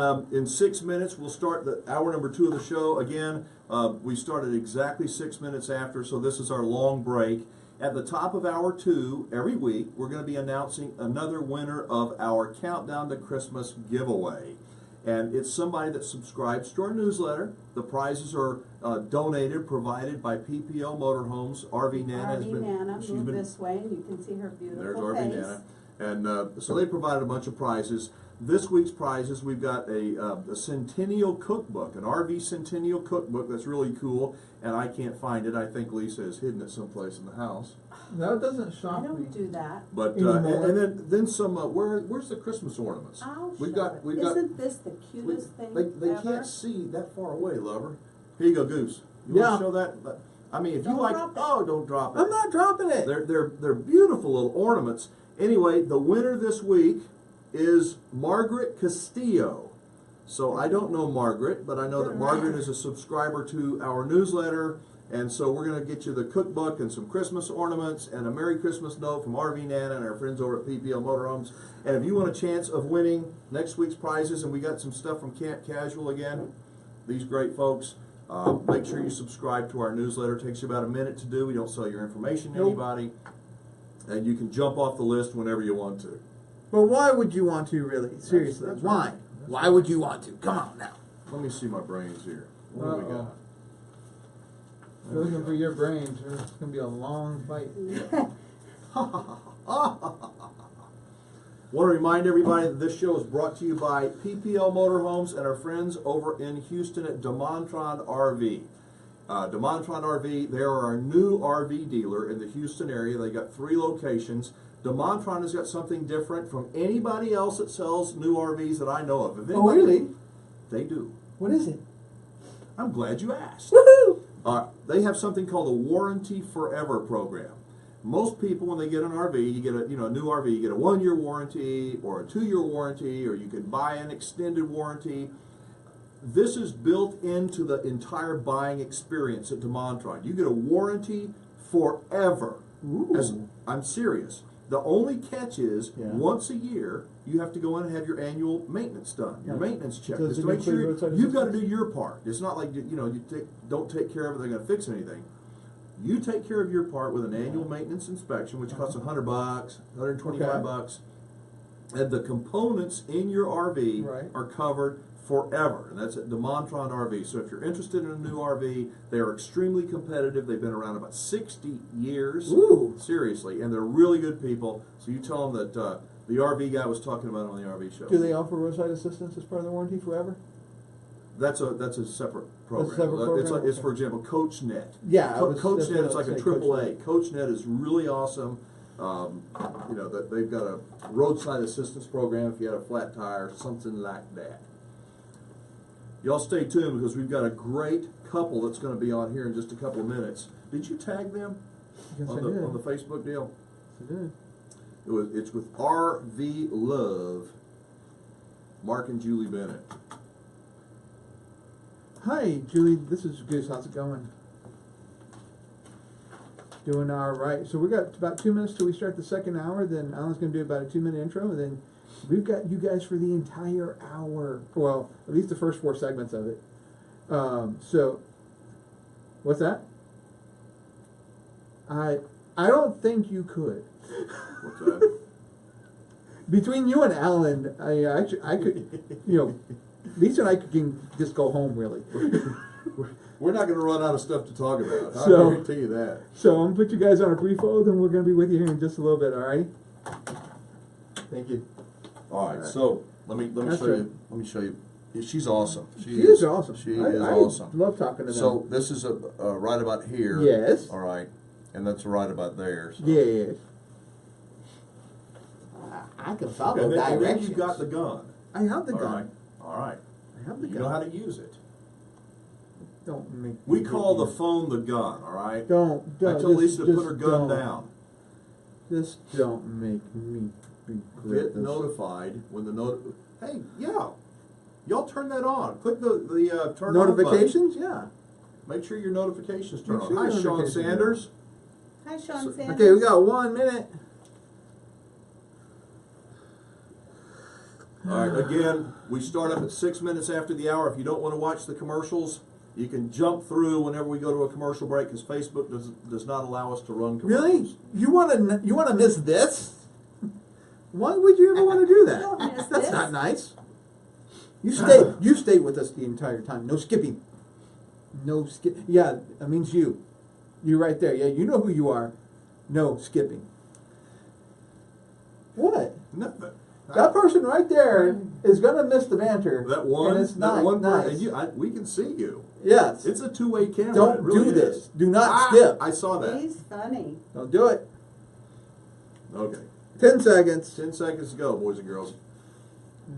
In 6 minutes, we'll start the hour number 2 of the show. Again, we started exactly 6 minutes after, so this is our long break. At the top of hour 2, every week, we're going to be announcing another winner of our Countdown to Christmas giveaway. And it's somebody that subscribes to our newsletter. The prizes are donated, provided by PPO Motorhomes. RV Nana has been... Nana, move this way, and you can see her beautiful There's face. RV Nana. And so they provided a bunch of prizes. This week's prizes, we've got a Centennial Cookbook, an RV Centennial Cookbook that's really cool, and I can't find it. I think Lisa has hidden it someplace in the house. That doesn't shock me. I don't do that. But and then some. Where's the Christmas ornaments? We've got. Isn't this the cutest thing They ever? can't see that far away, lover. Here you go, Goose. You want to show that? I mean, if you like, don't drop it. I'm not dropping it. They're beautiful little ornaments. Anyway, the winner this week is Margaret Castillo. So I don't know Margaret, but I know that Margaret is a subscriber to our newsletter, and so we're going to get you the cookbook and some Christmas ornaments and a Merry Christmas note from RV Nana and our friends over at PPL Motorhomes. And if you want a chance of winning next week's prizes, and we got some stuff from Camp Casual again, these great folks, make sure you subscribe to our newsletter. It takes you about a minute to do. We don't sell your information to anybody, and you can jump off the list whenever you want to. But why would you want to, really? Seriously, That's why? right. Why would you want to? Come on now. Let me see my brains here. What do we got? If you're looking for your brains, it's going to be a long fight. Want to remind everybody that this show is brought to you by PPL Motorhomes and our friends over in Houston at DeMontron RV. DeMontron RV, they are our new RV dealer in the Houston area. They got 3 locations. DeMontron has got something different from anybody else that sells new RVs that I know of. If anybody, really? They do. What is it? I'm glad you asked. Woohoo! They have something called the Warranty Forever program. Most people, when they get an RV, you get a new RV, you get a 1-year warranty or a 2-year warranty, or you can buy an extended warranty. This is built into the entire buying experience at DeMontron. You get a warranty forever. I'm serious. The only catch is once a year you have to go in and have your annual maintenance done, your maintenance check. Just to make sure you've got to do your part. It's not like don't take care of it, they're going to fix anything. You take care of your part with an annual maintenance inspection, which costs $100, $125, and the components in your RV are covered forever, and that's at DeMontron RV. So if you're interested in a new RV, they are extremely competitive. They've been around about 60 years. Ooh. Seriously, and they're really good people. So you tell them that the RV guy was talking about on the RV show. Do they offer roadside assistance as part of the warranty forever? That's a separate program. That's a separate program? It's for example, CoachNet. Yeah, CoachNet is like a AAA. CoachNet is really awesome. That they've got a roadside assistance program if you had a flat tire, something like that. Y'all stay tuned because we've got a great couple that's going to be on here in just a couple of minutes. Did you tag them on the Facebook deal? I did. It's with RV Love, Marc and Julie Bennett. Hi, Julie. This is Goose. How's it going? Doing all right. So we got about 2 minutes till we start the second hour. Then Alan's going to do about a 2-minute intro, and then we've got you guys for the entire hour. Well, at least the first 4 segments of it. So, what's that? I don't think you could. What's that? Between you and Alan, I could, Lisa and I can just go home, really. We're not going to run out of stuff to talk about. I So- guarantee you that. So I'm going to put you guys on a brief hold, and we're going to be with you here in just a little bit, all right? Thank you. All right. So let me show you. Let me show you. She's awesome. She is awesome. She is awesome. I love talking to them. So this is a right about here. Yes. All right. And that's right about there. So. Yes. I can follow And then directions. you got the gun. I have the All gun. right. All right. I have the You gun. know how to use it. Don't make We me call the regret. phone the gun. All right. Don't. I told Lisa to just put her gun don't. down. Just don't make me regret Get this. notified when the Hey, yeah. Y'all turn that on. Click the turn Notifications? on Yeah. button. Make sure your notifications turn Make on. sure Hi, your Sean notifications are Sanders. Hi, Sean So- Sanders. Okay, we got 1 minute. All right, again, we start up at 6 minutes after the hour. If you don't want to watch the commercials, you can jump through whenever we go to a commercial break because Facebook does not allow us to run commercials. Really? You want to miss this? Why would you ever want to do that? Don't miss That's this. not nice. You stayed with us the entire time. No skipping. No skip. Yeah, that means you. You right there. Yeah, you know who you are. No skipping. What? Nothing. That person right there is going to miss the banter. That one, and it's not nice. and we can see you. Yes. It's a two-way camera. Don't it really do this. is. Do not skip. I saw that. He's funny. Don't do it. Okay. 10 seconds. 10 seconds to go, boys and girls.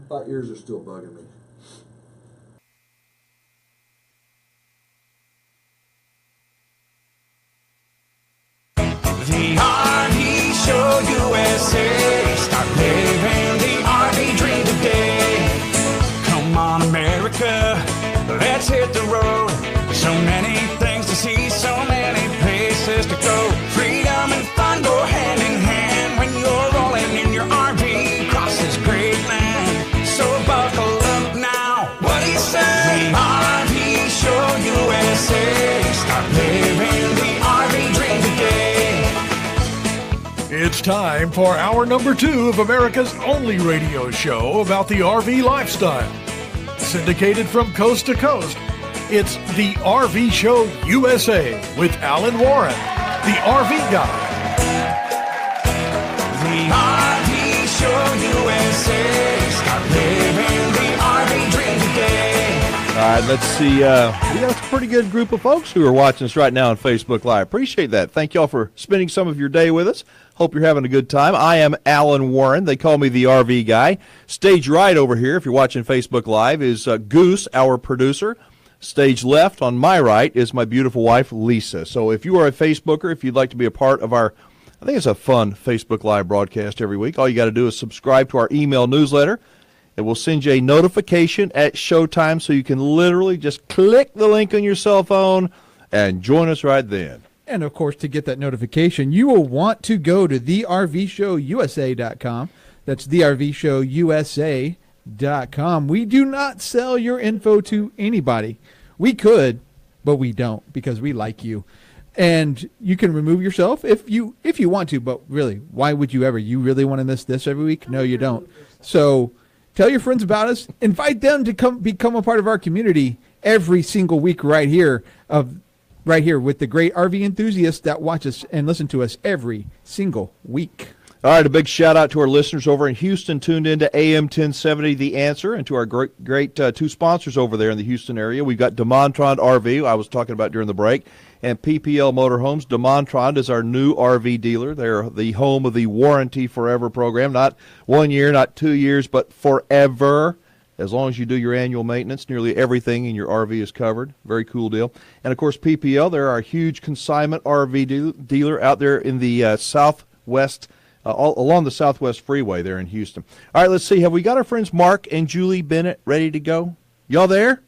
My ears are still bugging me. The RV Show USA. Start living the RV dream today. Come on, America, let's hit the road. So many things to see, so many places to go. Freedom and fun go hand in hand when you're rolling in your RV across this great land. So buckle up now. What do you say? The RV Show USA. Start living the RV dream today. It's time for hour number 2 of America's only radio show about the RV lifestyle. Syndicated from coast to coast, it's the RV Show USA with Alan Warren, the RV guy. The RV Show USA. Start living the RV dream today. All right, let's see. We got a pretty good group of folks who are watching us right now on Facebook Live. Appreciate that. Thank y'all for spending some of your day with us. Hope you're having a good time. I am Alan Warren. They call me the RV guy. Stage right over here, if you're watching Facebook Live, is Goose, our producer. Stage left on my right is my beautiful wife, Lisa. So if you are a Facebooker, if you'd like to be a part of our, I think it's a fun Facebook Live broadcast every week, all you got to do is subscribe to our email newsletter. It will send you a notification at showtime so you can literally just click the link on your cell phone and join us right then. And, of course, to get that notification, you will want to go to thervshowusa.com. That's thervshowusa.com. We do not sell your info to anybody. We could, but we don't because we like you. And you can remove yourself if you want to, but really, why would you ever? You really want to miss this every week? No, you don't. So tell your friends about us. Invite them to become a part of our community every single week right here with the great RV enthusiasts that watch us and listen to us every single week. All right, a big shout-out to our listeners over in Houston tuned into AM 1070 The Answer, and to our great two sponsors over there in the Houston area. We've got DeMontrond RV, I was talking about during the break, and PPL Motorhomes. DeMontrond is our new RV dealer. They're the home of the Warranty Forever program. Not 1 year, not 2 years, but forever. As long as you do your annual maintenance, nearly everything in your RV is covered. Very cool deal. And, of course, PPL, they're our huge consignment RV dealer out there in the southwest, along the Southwest Freeway there in Houston. All right, let's see. Have we got our friends Marc and Julie Bennett ready to go? Y'all there?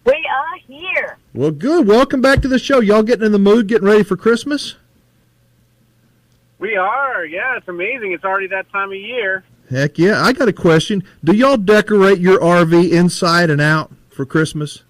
We are here. Well, good. Welcome back to the show. Y'all getting in the mood, getting ready for Christmas? We are. Yeah, it's amazing. It's already that time of year. Heck yeah. I got a question. Do y'all decorate your RV inside and out for Christmas?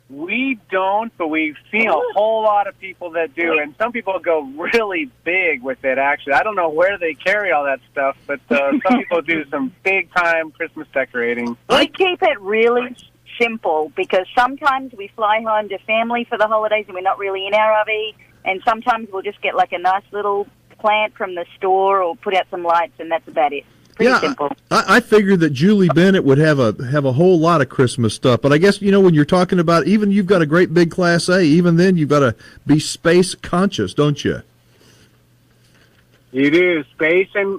We don't, but we've seen a whole lot of people that do, and some people go really big with it, actually. I don't know where they carry all that stuff, but some people do some big-time Christmas decorating. We keep it really simple because sometimes we fly home to family for the holidays and we're not really in our RV, and sometimes we'll just get like a nice little plant from the store or put out some lights, and that's about it. Pretty simple. I figured that Julie Bennett would have a whole lot of Christmas stuff, but I guess, when you're talking about, even you've got a great big Class A, even then you've got to be space conscious, don't you? You do. Space and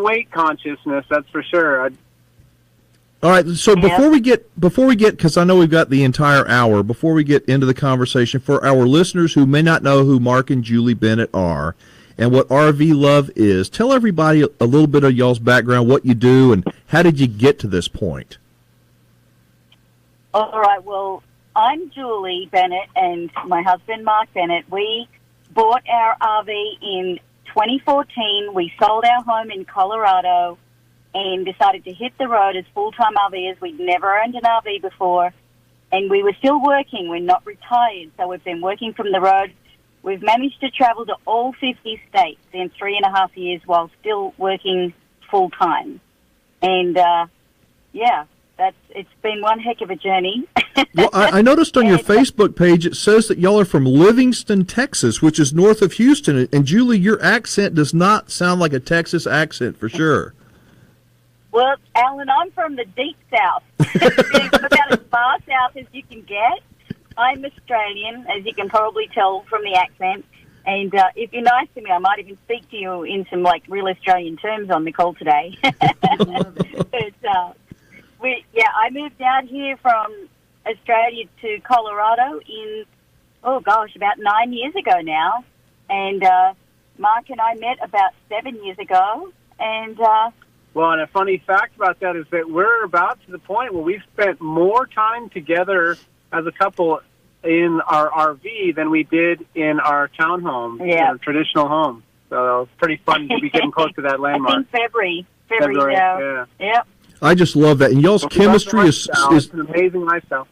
weight consciousness, that's for sure. All right, so before we get, because I know we've got the entire hour, before we get into the conversation, for our listeners who may not know who Marc and Julie Bennett are, and what RV Love is, tell everybody a little bit of y'all's background, what you do, and how did you get to this point? All right, well, I'm Julie Bennett, and my husband, Marc Bennett. We bought our RV in 2014. We sold our home in Colorado, and decided to hit the road as full-time RVers. We'd never owned an RV before, and we were still working. We're not retired, so we've been working from the road. We've managed to travel to all 50 states in 3.5 years while still working full-time. And, it's been one heck of a journey. Well, I noticed on your Facebook page it says that y'all are from Livingston, Texas, which is north of Houston. And Julie, your accent does not sound like a Texas accent for sure. Well, Alan, I'm from the deep south. About as far south as you can get. I'm Australian, as you can probably tell from the accent. And if you're nice to me, I might even speak to you in some real Australian terms on the call today. But I moved down here from Australia to Colorado about 9 years ago now. And Marc and I met about 7 years ago. And and a funny fact about that is that we're about to the point where we've spent more time together as a couple in our RV than we did in our townhome, our traditional home. So it's pretty fun to be getting close to that landmark. I think February. Yeah. Yep. I just love that. And y'all's chemistry is an amazing lifestyle.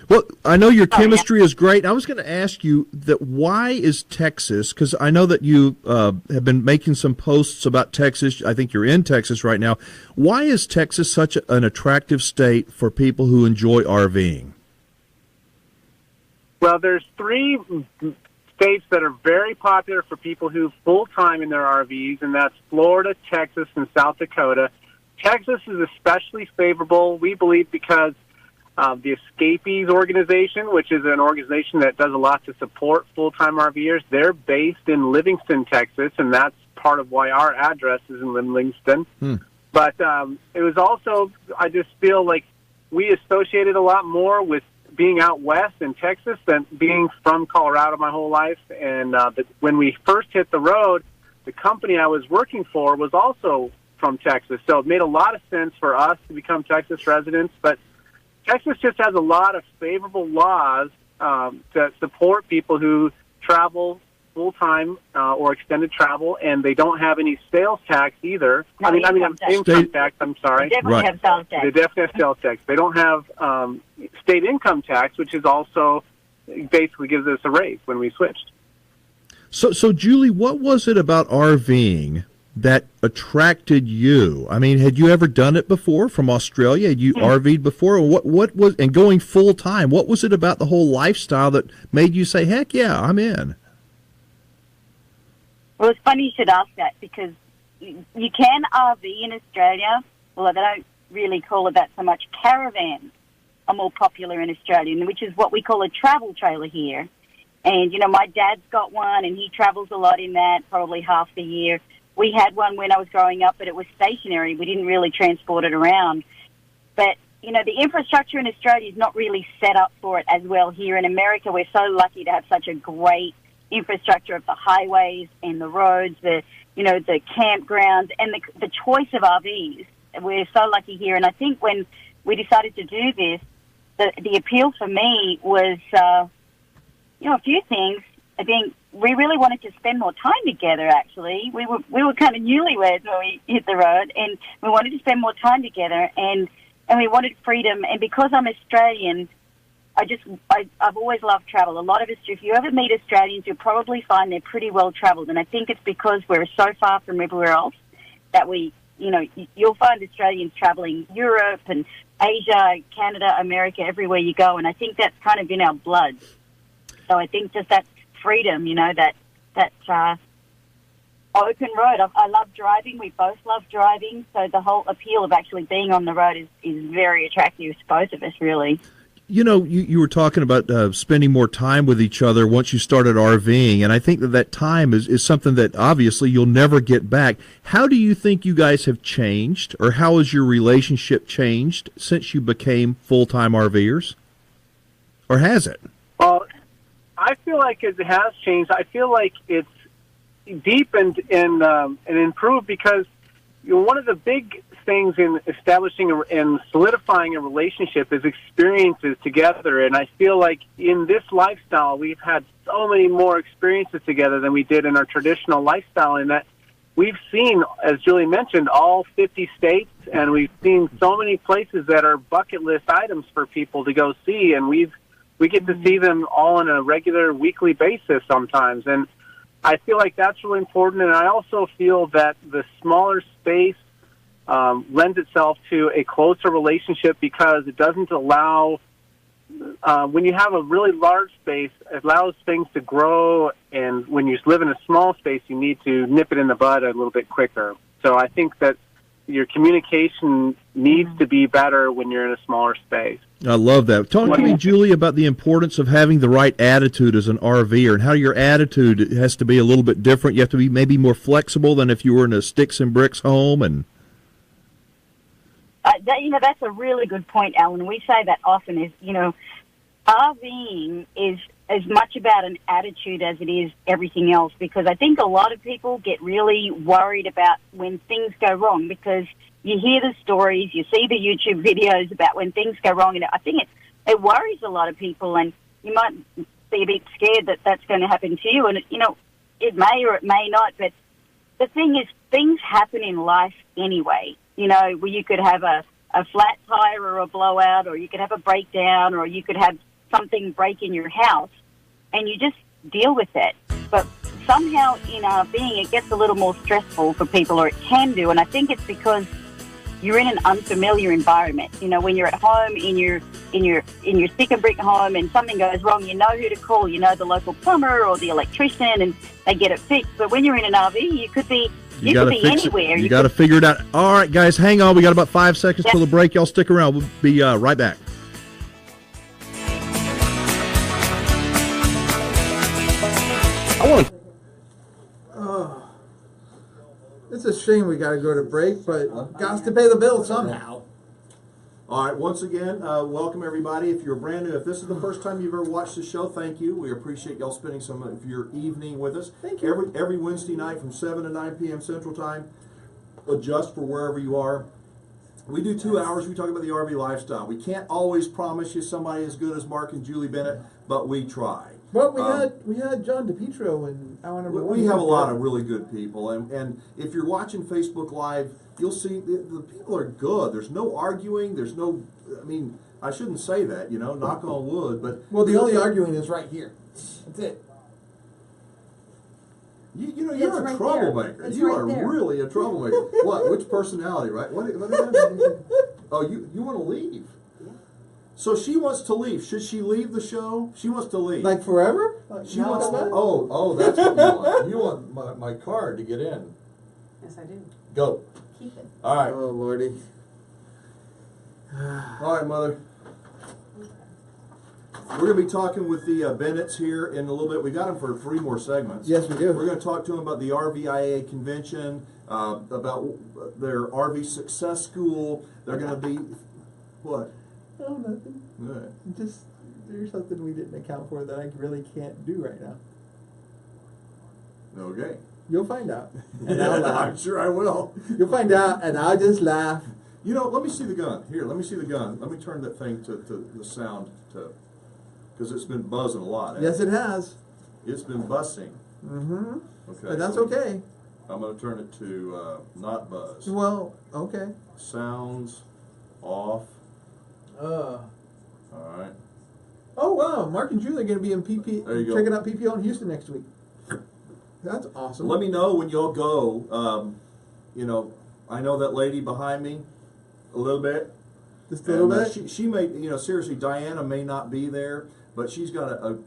Well, I know your chemistry is great. I was going to ask you that why is Texas, because I know that you have been making some posts about Texas. I think you're in Texas right now. Why is Texas such an attractive state for people who enjoy RVing? Well, there's 3 states that are very popular for people who full-time in their RVs, and that's Florida, Texas, and South Dakota. Texas is especially favorable, we believe, because the Escapees organization, which is an organization that does a lot to support full-time RVers, they're based in Livingston, Texas, and that's part of why our address is in Livingston. But it was also, I just feel like we associated a lot more with being out west in Texas than being from Colorado my whole life. And when we first hit the road, the company I was working for was also from Texas. So it made a lot of sense for us to become Texas residents. But Texas just has a lot of favorable laws that support people who travel full-time or extended travel, and they don't have any sales tax either. No, income tax, I'm sorry. They definitely have sales tax. They definitely have sales tax. They don't have state income tax, which is also basically gives us a raise when we switched. So Julie, what was it about RVing that attracted you? I mean, had you ever done it before from Australia? Had you RV'd before? What was, and going full time, what was it about the whole lifestyle that made you say, heck yeah, I'm in? Well, it's funny you should ask that, because you can RV in Australia, although they don't really call it that so much. Caravans are more popular in Australia, which is what we call a travel trailer here. And, my dad's got one, and he travels a lot in that, probably half the year. We had one when I was growing up, but it was stationary. We didn't really transport it around. But, the infrastructure in Australia is not really set up for it as well. Here in America, we're so lucky to have such a great infrastructure of the highways and the roads, the campgrounds, and the choice of RVs. We're so lucky here. And I think when we decided to do this, the appeal for me was, a few things. I think we really wanted to spend more time together, actually. We were kind of newlyweds when we hit the road, and we wanted to spend more time together, and we wanted freedom. And because I'm Australian, I've always loved travel. A lot of us, if you ever meet Australians, you'll probably find they're pretty well traveled. And I think it's because we're so far from everywhere else that you'll find Australians traveling Europe and Asia, Canada, America, everywhere you go. And I think that's kind of in our blood. So I think just that freedom, that open road. I love driving. We both love driving. So the whole appeal of actually being on the road is very attractive to both of us, really. You were talking about spending more time with each other once you started RVing, and I think that time is something that obviously you'll never get back. How do you think you guys have changed, or how has your relationship changed since you became full-time RVers? Or has it? Well, I feel like it has changed. I feel like it's deepened and improved because one of the big things in establishing and solidifying a relationship is experiences together. And I feel like in this lifestyle, we've had so many more experiences together than we did in our traditional lifestyle. And that we've seen, as Julie mentioned, all 50 states, and we've seen so many places that are bucket list items for people to go see, and we get to see them all on a regular weekly basis sometimes. And I feel like that's really important, and I also feel that the smaller space lends itself to a closer relationship because it doesn't allow, when you have a really large space, it allows things to grow, and when you live in a small space, you need to nip it in the bud a little bit quicker. So I think that your communication needs to be better when you're in a smaller space. I love that. Talk to me, Julie, about the importance of having the right attitude as an RVer and how your attitude has to be a little bit different. You have to be maybe more flexible than if you were in a sticks and bricks home. And that's a really good point, Alan. We say that often is, RVing is as much about an attitude as it is everything else, because I think a lot of people get really worried about when things go wrong because you hear the stories, you see the YouTube videos about when things go wrong, and I think it worries a lot of people, and you might be a bit scared that that's going to happen to you, and it may or it may not, but the thing is, things happen in life anyway, where you could have a flat tire or a blowout, or you could have a breakdown, or you could have something break in your house, and you just deal with it. But somehow in RVing, it gets a little more stressful for people, or it can do, and I think it's because you're in an unfamiliar environment. When you're at home in your stick and brick home and something goes wrong, you know who to call. You know the local plumber or the electrician, and they get it fixed. But when you're in an RV, you could be anywhere. You got to figure it out. All right, guys, hang on. We got about 5 seconds till the break. Y'all stick around. We'll be right back. I want to. It's a shame we got to go to break, but got to pay the bill somehow. All right, once again, welcome everybody. If you're brand new, if this is the first time you've ever watched the show, thank you. We appreciate y'all spending some of your evening with us. Thank you. Every Wednesday night from 7 to 9 p.m. Central Time. Adjust for wherever you are. We do 2 hours. We talk about the RV lifestyle. We can't always promise you somebody as good as Marc and Julie Bennett, but we try. Well, we had John DePietro and hour number one. We have a lot of really good people, and if you're watching Facebook Live, you'll see the people are good. There's no arguing. There's no. I mean, I shouldn't say that. Knock on wood, but the only arguing is right here. That's it. You're a troublemaker. It's You right are there. really a troublemaker. What? Which personality? Right? What is that? Oh, you want to leave? So she wants to leave. Should she leave the show? She wants to leave. Like forever? She wants to. Oh, that's what you want. You want my card to get in. Yes, I do. Go. Keep it. All right. Oh, Lordy. All right, Mother. We're going to be talking with the Bennetts here in a little bit. We got them for 3 more segments. Yes, we do. We're going to talk to them about the RVIA convention, about their RV Success School. They're going to be what? Oh, nothing. Good. Just, there's something we didn't account for that I really can't do right now. Okay. You'll find out. And I'll laugh. I'm sure I will. You'll find out, and I'll just laugh. Let me see the gun. Here, let me see the gun. Let me turn that thing to the sound because it's been buzzing a lot. Yes, it has. It's been buzzing. Mm-hmm. Okay. But that's so okay. I'm going to turn it to not buzz. Well, okay. Sounds off. All right. Oh, wow. Marc and Julie are going to be in PP. There you go. Checking out PPO in Houston next week. That's awesome. Let me know when y'all go. I know that lady behind me a little bit. Just a little bit? She may, seriously, Diana may not be there, but she's got a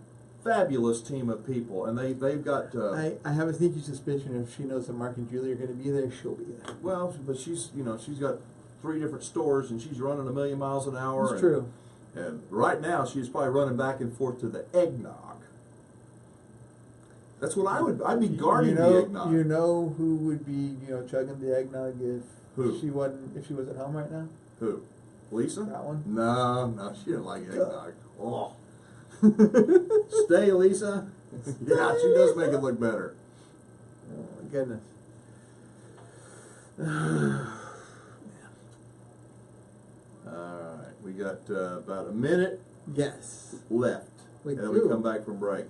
fabulous team of people, and they've got. I have a sneaky suspicion if she knows that Marc and Julie are going to be there, she'll be there. Well, but she's got 3 different stores, and she's running 1,000,000 miles an hour. That's true. And right now, she's probably running back and forth to the eggnog. That's what I'd be guarding the eggnog. You know who would be, chugging the eggnog if Who? she was at home right now? Who? Lisa? That one? No, she didn't like eggnog. Oh. Stay, Lisa. Yeah, she does make it look better. Oh my goodness. All right, we got about a minute Yes. left, We and do. we come back from break.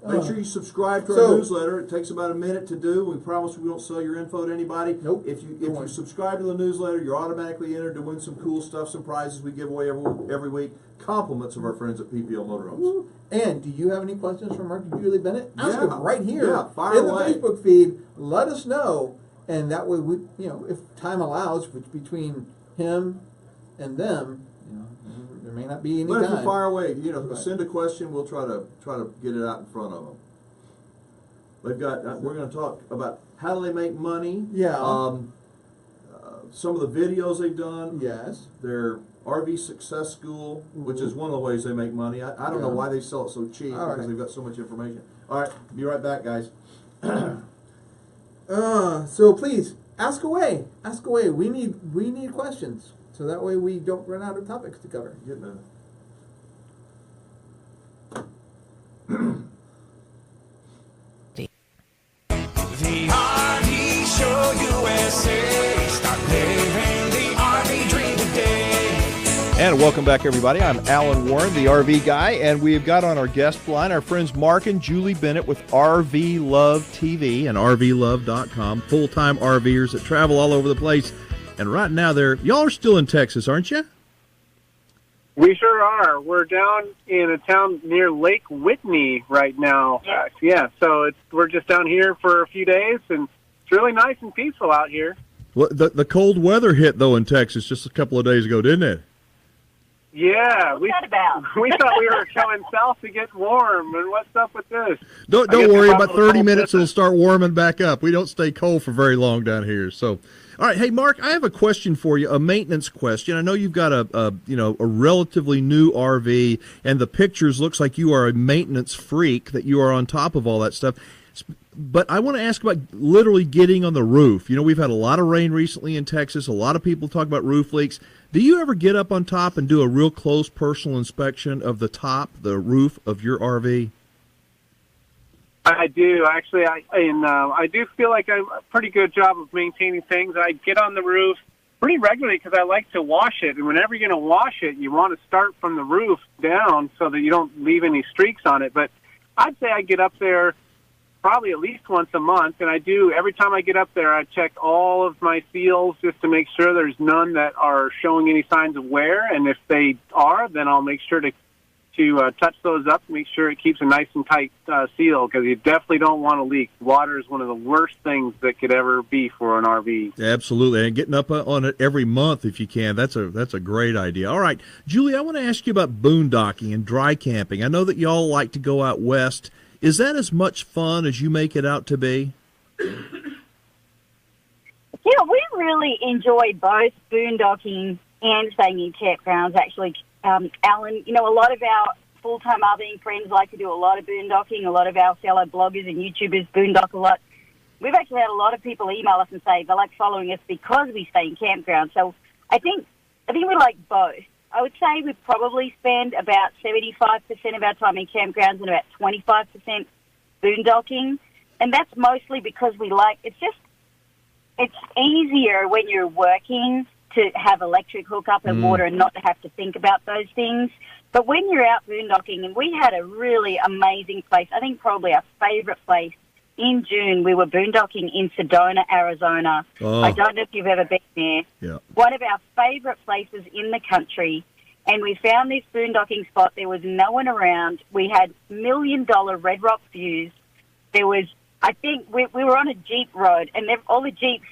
Make sure you subscribe to our newsletter. It takes about a minute to do. We promise we won't sell your info to anybody. Nope. If you subscribe to the newsletter, you're automatically entered to win some cool stuff, some prizes we give away every week. Compliments of our friends at PPL Motorhomes. And do you have any questions for Marc and Julie Bennett? Ask them right here fire in the away. Facebook feed. Let us know, and that way we, if time allows, between him and them, there may not be any But time. if you fire away, send a question. We'll try to get it out in front of them. We've got. We're going to talk about how do they make money. Yeah. Some of the videos they've done. Yes. Their RV Success School, which is one of the ways they make money. I don't know why they sell it so cheap because they've got so much information. All right, be right back, guys. So please ask away. Ask away. We need questions, so that way we don't run out of topics to cover. Getting a The RV Show USA. Start living the RV dream today. And welcome back, everybody. I'm Alan Warren, the RV guy, and we've got on our guest line our friends Marc and Julie Bennett with RV Love TV and RVLove.com, full-time RVers that travel all over the place. And right now, y'all are still in Texas, aren't you? We sure are. We're down in a town near Lake Whitney right now. So we're just down here for a few days, and it's really nice and peaceful out here. Well, the cold weather hit, though, in Texas just a couple of days ago, didn't it? Yeah, What's that about? we thought we were going south to get warm, and what's up with this? Don't worry, about 30 minutes it'll start warming back up. We don't stay cold for very long down here. So, all right, hey Marc, I have a question for you, a maintenance question. I know you've got a relatively new RV, and the pictures looks like you are a maintenance freak, that you are on top of all that stuff. But I want to ask about literally getting on the roof. We've had a lot of rain recently in Texas. A lot of people talk about roof leaks. Do you ever get up on top and do a real close personal inspection of the roof of your RV? I do. Actually, I do feel like I'm a pretty good job of maintaining things. I get on the roof pretty regularly because I like to wash it. And whenever you're going to wash it, you want to start from the roof down so that you don't leave any streaks on it. But I'd say I get up there probably at least once a month, and I do. Every time I get up there, I check all of my seals just to make sure there's none that are showing any signs of wear, and if they are, then I'll make sure to touch those up, make sure it keeps a nice and tight seal, because you definitely don't want to leak. Water is one of the worst things that could ever be for an RV. Absolutely, and getting up on it every month if you can, that's a great idea. All right, Julie, I want to ask you about boondocking and dry camping. I know that y'all like to go out west. Is that as much fun as you make it out to be? We really enjoy both boondocking and staying in campgrounds, actually. Alan, a lot of our full-time RVing friends like to do a lot of boondocking. A lot of our fellow bloggers and YouTubers boondock a lot. We've actually had a lot of people email us and say they like following us because we stay in campgrounds. So I think we like both. I would say we probably spend about 75% of our time in campgrounds and about 25% boondocking. And that's mostly because we like, it's easier when you're working to have electric hookup and water and not to have to think about those things. But when you're out boondocking, and we had a really amazing place, I think probably our favorite place, in June, we were boondocking in Sedona, Arizona. Oh. I don't know if you've ever been there. Yeah. One of our favorite places in the country. And we found this boondocking spot. There was no one around. We had $1 million red rock views. There was, I think, we were on a Jeep road, and all the Jeep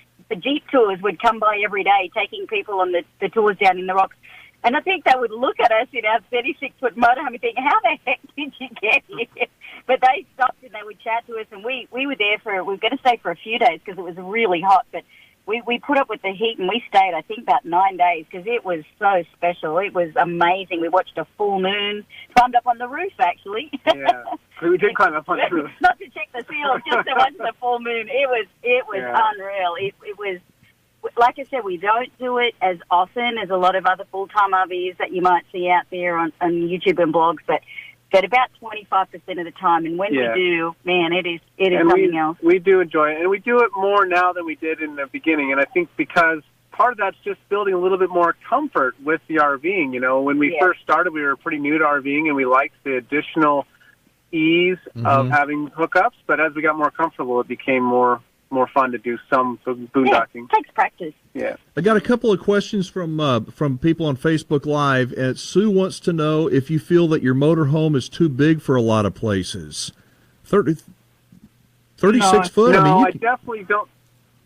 tours would come by every day, taking people on the tours down in the rocks. And I think they would look at us in our 36-foot motorhome and think, how the heck did you get here? But they stopped and they would chat to us, and we were there we were going to stay for a few days because it was really hot, but we put up with the heat, and we stayed, I think, about 9 days because it was so special. It was amazing. We watched a full moon, climbed up on the roof, actually. Yeah, we did climb up on the roof. Not to check the seals, just to watch the full moon. It was unreal. It was, like I said, we don't do it as often as a lot of other full-time RVs that you might see out there on YouTube and blogs, but about 25% of the time. And when we do, man, it is something else. We do enjoy it, and we do it more now than we did in the beginning. And I think because part of that's just building a little bit more comfort with the RVing. When we first started, we were pretty new to RVing, and we liked the additional ease of having hookups, but as we got more comfortable, it became more fun to do some boondocking. Yeah, it takes practice. Yeah. I got a couple of questions from people on Facebook Live, and Sue wants to know if you feel that your motorhome is too big for a lot of places. 36 foot? No, I mean, I definitely don't.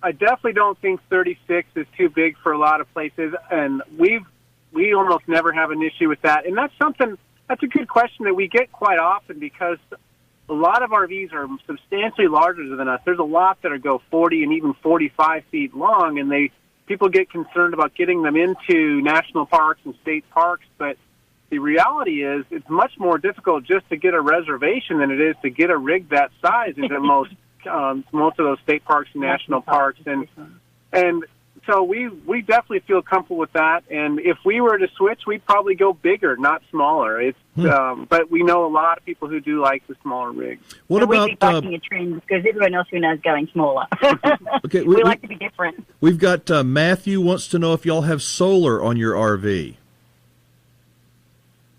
I definitely don't think 36 is too big for a lot of places, and we almost never have an issue with that. And that's a good question that we get quite often, because a lot of RVs are substantially larger than us. There's a lot that go 40 and even 45 feet long, and people get concerned about getting them into national parks and state parks, but the reality is it's much more difficult just to get a reservation than it is to get a rig that size into most of those state parks and national parks. And so we definitely feel comfortable with that. And if we were to switch, we'd probably go bigger, not smaller. But we know a lot of people who do like the smaller rigs. What about we'd be bucking a trend because everyone else we know is going smaller. Okay, we like to be different. We've got Matthew wants to know if y'all have solar on your RV.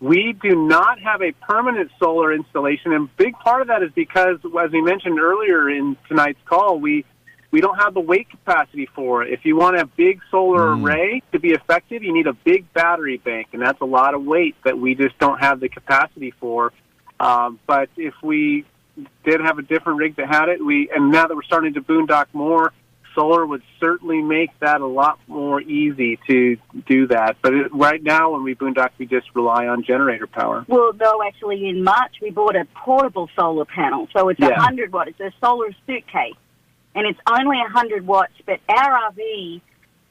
We do not have a permanent solar installation, and a big part of that is because, as we mentioned earlier in tonight's call, we don't have the weight capacity for it. If you want a big solar array to be effective, you need a big battery bank, and that's a lot of weight that we just don't have the capacity for. But if we did have a different rig that had it, and now that we're starting to boondock more, solar would certainly make that a lot more easy to do that. But right now, when we boondock, we just rely on generator power. Well, no, actually, in March, we bought a portable solar panel. So it's 100 watt. It's a solar suitcase. And it's only 100 watts. But our RV,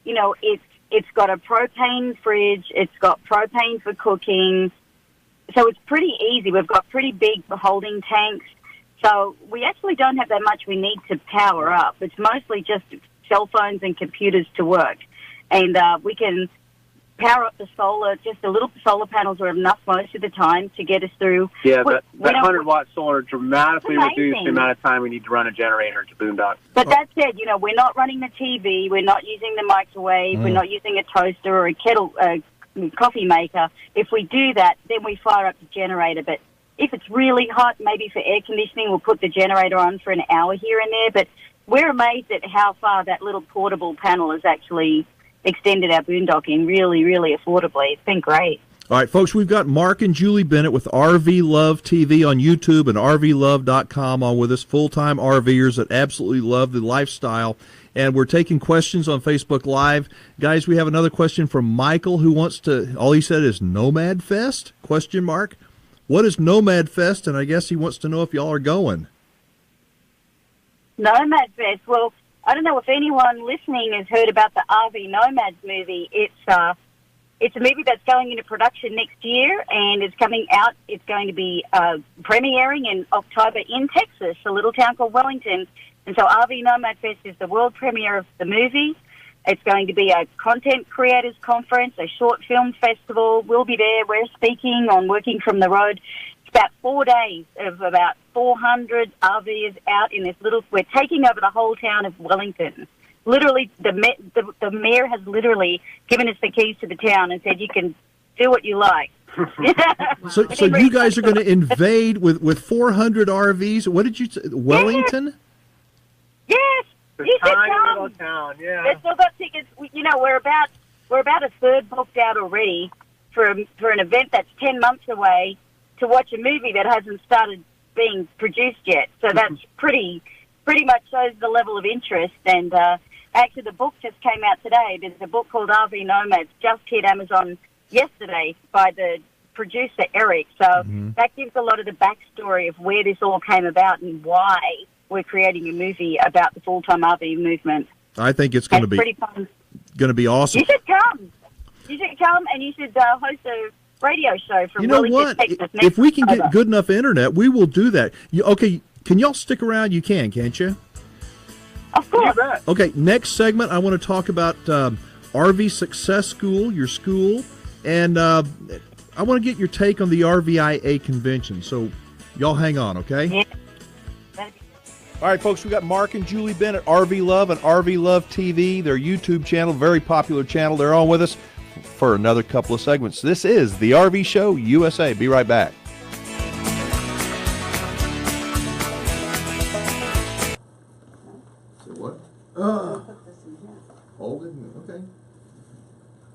it's got a propane fridge. It's got propane for cooking. So it's pretty easy. We've got pretty big holding tanks. So we actually don't have that much we need to power up. It's mostly just cell phones and computers to work. And we can power up the solar. Just the little solar panels are enough most of the time to get us through. Yeah, that 100-watt solar dramatically reduced the amount of time we need to run a generator to boondock. But that said, we're not running the TV. We're not using the microwave. We're not using a toaster or a kettle, coffee maker. If we do that, then we fire up the generator. But if it's really hot, maybe for air conditioning, we'll put the generator on for an hour here and there. But we're amazed at how far that little portable panel has actually extended our boondocking really, really affordably. It's been great. All right, folks, we've got Marc and Julie Bennett with RV Love TV on YouTube and RVLove.com on with us, full-time RVers that absolutely love the lifestyle. And we're taking questions on Facebook Live. Guys, we have another question from Michael who wants to, all he said is Nomad Fest, ? What is Nomad Fest? And I guess he wants to know if y'all are going. Nomad Fest. Well, I don't know if anyone listening has heard about the RV Nomads movie. It's a movie that's going into production next year, and it's coming out. It's going to be premiering in October in Texas, a little town called Wellington. And so RV Nomad Fest is the world premiere of the movie. It's going to be a content creators conference, a short film festival. We'll be there. We're speaking on Working from the Road. It's about 4 days of about 400 RVers out in this little... We're taking over the whole town of Wellington. Literally, the mayor has literally given us the keys to the town and said, you can do what you like. So you guys are going to invade with 400 RVs? What did you say? Wellington? Yes. You should come. Little town, yeah. They've still got tickets. We're about a third booked out already for an event that's 10 months away to watch a movie that hasn't started being produced yet. So that's pretty much shows the level of interest. And actually, the book just came out today. There's a book called RV Nomads, just hit Amazon yesterday by the producer Eric. So that gives a lot of the backstory of where this all came about and why we're creating a movie about the full-time RV movement. I think it's going to be pretty fun. Going to be awesome. You should come. And you should host a radio show from Wellington, Texas. If we can get good enough internet, we will do that. Okay, can y'all stick around? You can, can't you? Of course. Okay, next segment, I want to talk about RV Success School, your school, and I want to get your take on the RVIA convention. So y'all hang on, okay? Yeah. All right, folks, we got Marc and Julie Bennett, RV Love and RV Love TV, their YouTube channel, very popular channel. They're on with us for another couple of segments. This is the RV Show USA. Be right back. I'll put this in here. Hold it. Okay.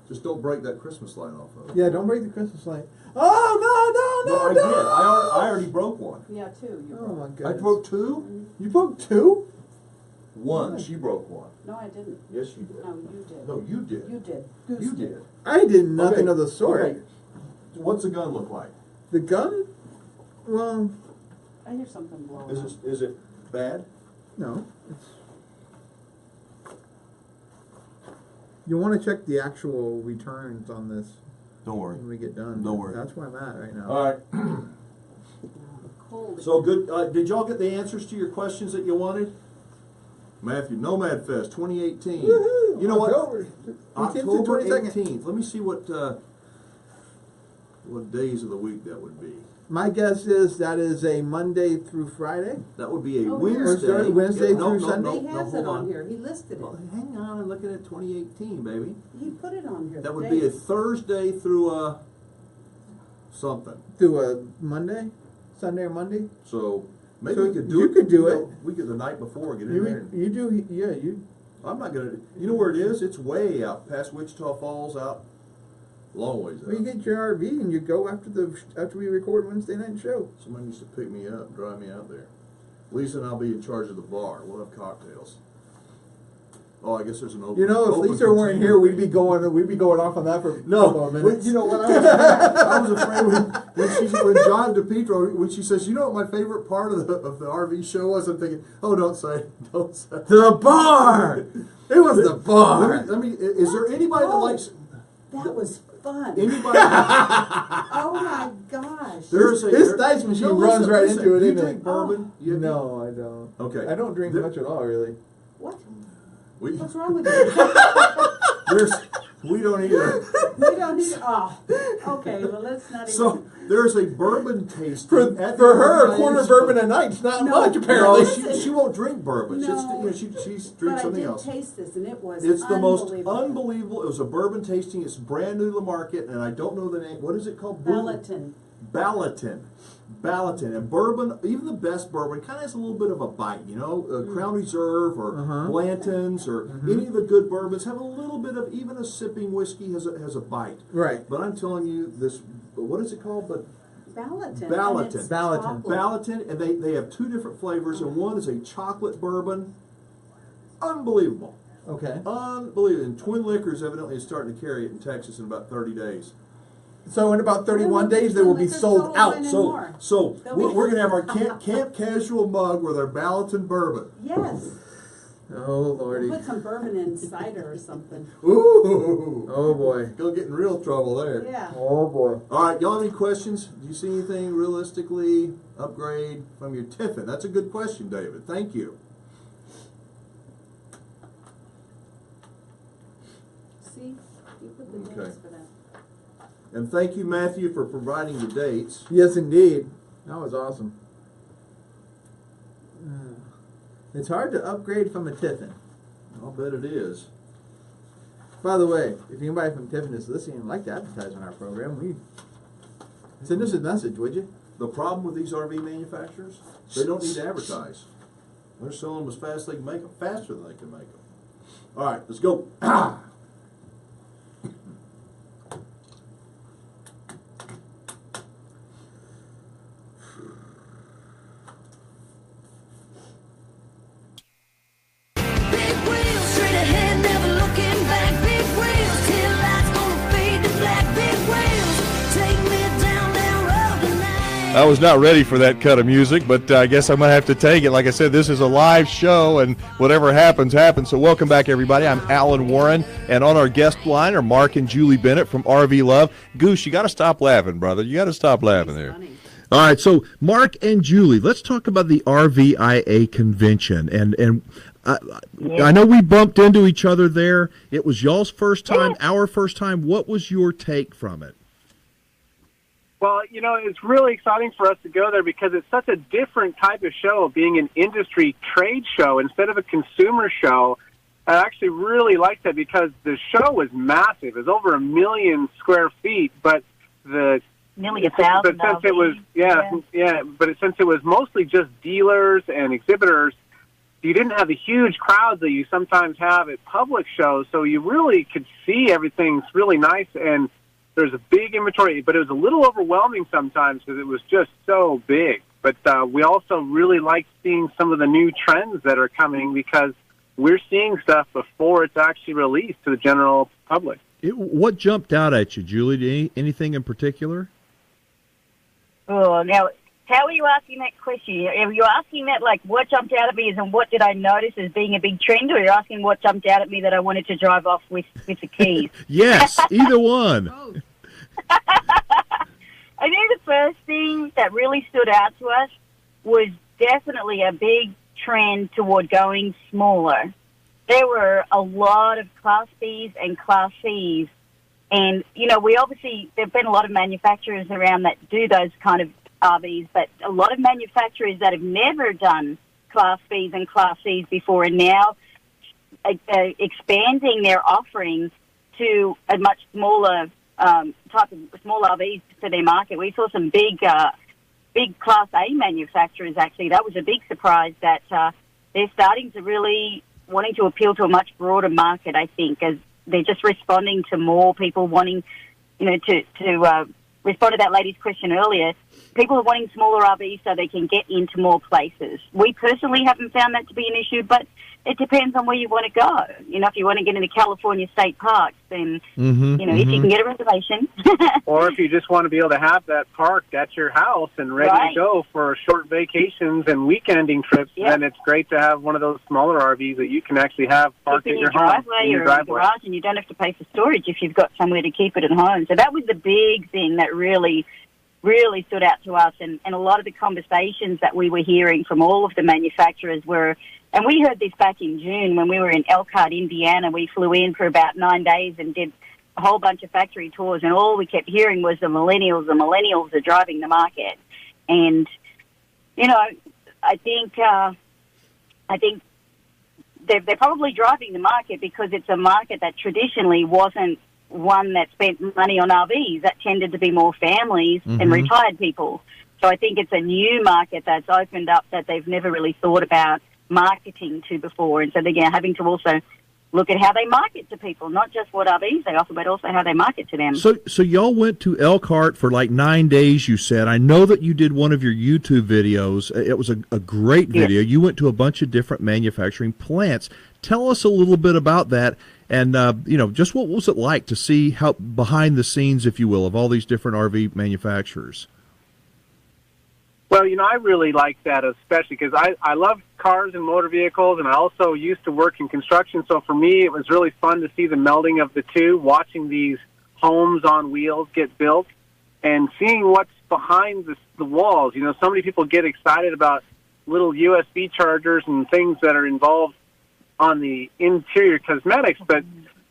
Just don't break that Christmas light off of it. Yeah, don't break the Christmas light. Oh, no, No, I no, did. no! I already broke one. Yeah, two. You Oh, broke. my I goodness. broke two? You broke two? One. She broke one. No, I didn't. Yes, you did. No, you did. No, you did. You did. Goose You did. I did nothing Okay, of the sort. okay. What's the gun look like? The gun? Well, I hear something blowing up. Is it bad? no. You want to check the actual returns on this Don't worry. when we get done. Don't worry. That's where I'm at right now. All right. Cold. So good. Did y'all get the answers to your questions that you wanted? Matthew, Nomad Fest 2018. Woohoo! You know what? October 18th to October 22nd. 18th. Let me see what days of the week that would be. My guess is that is a Monday through Friday. That would be a Oh, here. Wednesday. Wednesday No, through no, Sunday? no, He no, has hold it on. on here. He listed Well, it. hang on, I'm looking at 2018, baby. He put it on here. That the would be a dates. Thursday through something. Do a Monday? Sunday or Monday? So maybe So we could do you it. could do know, it. We could the night before get in there. You do, yeah, you. I'm not gonna. You know where it is? It's way out past Wichita Falls, out long ways out. Well, you get your RV and you go after we record Wednesday night show. Somebody needs to pick me up, drive me out there. Lisa and I'll be in charge of the bar. We'll have cocktails. Oh, I guess there's an open. You know, if open Lisa weren't container here, we'd fee. be going off on that for a couple No, of but minutes. you know what? I was afraid when John DePietro, when she says, you know what my favorite part of the RV show was? I'm thinking, oh, don't say it, don't say it. The bar. It was the bar. Let me, is there anybody that likes That was fun. anybody? Oh my gosh. There's a This dice machine No, runs listen, right listen. into it, You isn't drink it? bourbon? You- No, I don't. Okay. I don't drink There- much at all, really. What? We, What's wrong with you? we don't either. We don't need. Oh, okay. Well, let's not even. So there's a bourbon tasting For at the her, a RVs. quarter bourbon a night's not No. much, No, apparently. she won't drink bourbon. No. She's, you know, she drinks but I something did else. taste this, and it was It's the most unbelievable. unbelievable. It was a bourbon tasting. It's brand new to the market, and I don't know the name. What is it called? Peloton. Ballatin. And bourbon, even the best bourbon, kind of has a little bit of a bite, you know? Crown Reserve or Blanton's or any of the good bourbons have a little bit of, even a sipping whiskey has a bite. Right. But I'm telling you, this, what is it called? But Ballatin. Ballatin. And it's Ballatin. chocolate. Ballatin, and they have two different flavors, and one is a chocolate bourbon. Unbelievable. Okay. Unbelievable. And Twin Liquors evidently is starting to carry it in Texas in about 30 days. So in about 31 days, they will be sold out. So we're going to have our camp Casual mug with our Ballatin bourbon. Yes. Oh, Lordy. Put some bourbon in cider or something. Ooh. Oh, boy. Go get in real trouble there. Yeah. Oh, boy. All right, y'all have any questions? Do you see anything realistically upgrade from your Tiffin? That's a good question, David. Thank you. See? You put the Okay. dates for that. And thank you, Matthew, for providing the dates. Yes, indeed. That was awesome. It's hard to upgrade from a Tiffin. I'll bet it is. By the way, if anybody from Tiffin is listening and like to advertise on our program, send us a message, would you? The problem with these RV manufacturers, they don't need to advertise. They're selling them as fast as they can make them, faster than they can make them. All right, let's go. Big wheels straight ahead, never looking back. Big wheels, till lights gonna fade to black. Big wheels, take me down that road tonight. I was not ready for that cut of music, but I guess I'm going to have to take it. Like I said, this is a live show, and whatever happens, happens. So welcome back, everybody. I'm Alan Warren, and on our guest line are Marc and Julie Bennett from RV Love. Goose, you got to stop laughing, brother. You got to stop laughing there. Funny. All right, so Marc and Julie, let's talk about the RVIA convention. And I know we bumped into each other there. It was y'all's first time, our first time. What was your take from it? Well, you know, it's really exciting for us to go there because it's such a different type of show, being an industry trade show instead of a consumer show. I actually really liked that because the show was massive. It was over 1 million square feet, but Nearly 1,000. but since it was but since it was mostly just dealers and exhibitors, you didn't have the huge crowds that you sometimes have at public shows, so you really could see everything's really nice, and there's a big inventory, but it was a little overwhelming sometimes because it was just so big. But we also really like seeing some of the new trends that are coming because we're seeing stuff before it's actually released to the general public. What jumped out at you, Julie? Anything in particular? Oh, now, how are you asking that question? Are you asking that, like, what jumped out at me is and what did I notice as being a big trend, or are you asking what jumped out at me that I wanted to drive off with the keys? Yes, either one. I think the first thing that really stood out to us was definitely a big trend toward going smaller. There were a lot of Class Bs and Class Cs, and, you know, there have been a lot of manufacturers around that do those kind of RVs, but a lot of manufacturers that have never done Class Bs and Class Cs before are now expanding their offerings to a much smaller type of small RVs for their market. We saw some big Class A manufacturers, actually. That was a big surprise that they're starting to really wanting to appeal to a much broader market, I think, as they're just responding to more people wanting, you know, to respond to that lady's question earlier. People are wanting smaller RVs so they can get into more places. We personally haven't found that to be an issue, but it depends on where you want to go. You know, if you want to get into California state parks, then, you know, if you can get a reservation. Or if you just want to be able to have that parked at your house and ready to go for short vacations and weekending trips, then it's great to have one of those smaller RVs that you can actually have parked at your home. Driveway or in your garage, and you don't have to pay for storage if you've got somewhere to keep it at home. So that was the big thing that really stood out to us, and a lot of the conversations that we were hearing from all of the manufacturers were, and we heard this back in June when we were in Elkhart, Indiana. We flew in for about 9 days and did a whole bunch of factory tours, and all we kept hearing was the millennials are driving the market. And, you know, I think they're probably driving the market because it's a market that traditionally wasn't one that spent money on RVs. That tended to be more families and retired people. So I think it's a new market that's opened up that they've never really thought about marketing to before. And so they're having to also look at how they market to people, not just what RVs they offer, but also how they market to them. So y'all went to Elkhart for like 9 days, you said. I know that you did one of your YouTube videos. It was a great video. You went to a bunch of different manufacturing plants. Tell us a little bit about that. And, you know, just what was it like to see how behind the scenes, if you will, of all these different RV manufacturers? Well, you know, I really like that, especially because I love cars and motor vehicles, and I also used to work in construction. So for me, it was really fun to see the melding of the two, watching these homes on wheels get built and seeing what's behind the walls. You know, so many people get excited about little USB chargers and things that are involved on the interior cosmetics, but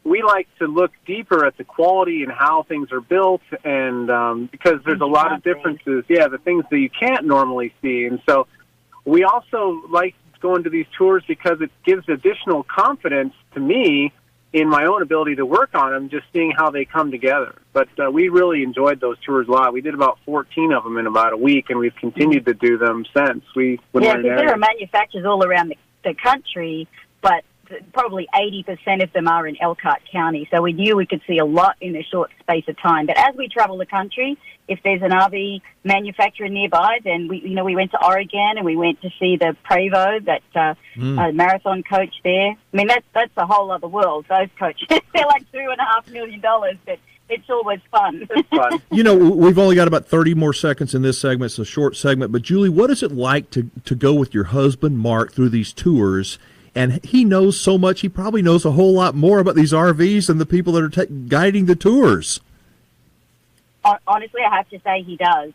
we like to look deeper at the quality and how things are built, and because there's a lot of differences, the things that you can't normally see. And so we also like going to these tours because it gives additional confidence to me in my own ability to work on them, just seeing how they come together. But we really enjoyed those tours a lot. We did about 14 of them in about a week, and we've continued to do them since. Because there are manufacturers all around the country, but probably 80% of them are in Elkhart County. So we knew we could see a lot in a short space of time. But as we travel the country, if there's an RV manufacturer nearby, then we went to Oregon and we went to see the Prevost, that marathon coach there. I mean, that's a whole other world. Those coaches, they're like $2.5 million, but it's always fun. It's fun. You know, we've only got about 30 more seconds in this segment. It's a short segment. But, Julie, what is it like to go with your husband, Marc, through these tours? And he knows so much. He probably knows a whole lot more about these RVs than the people that are guiding the tours. Honestly, I have to say he does.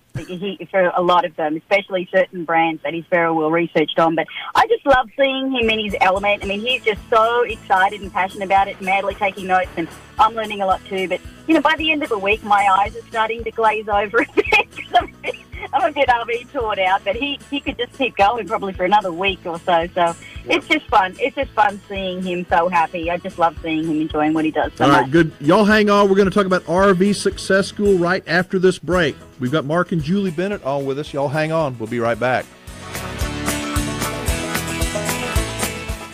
For a lot of them, especially certain brands that he's very well researched on. But I just love seeing him in his element. I mean, he's just so excited and passionate about it, madly taking notes, and I'm learning a lot too. But, you know, by the end of the week, my eyes are starting to glaze over a bit because I'm a bit RV toured out, but he could just keep going probably for another week or so. So it's just fun. It's just fun seeing him so happy. I just love seeing him enjoying what he does so much. All right, good. Y'all hang on. We're going to talk about RV Success School right after this break. We've got Marc and Julie Bennett on with us. Y'all hang on. We'll be right back.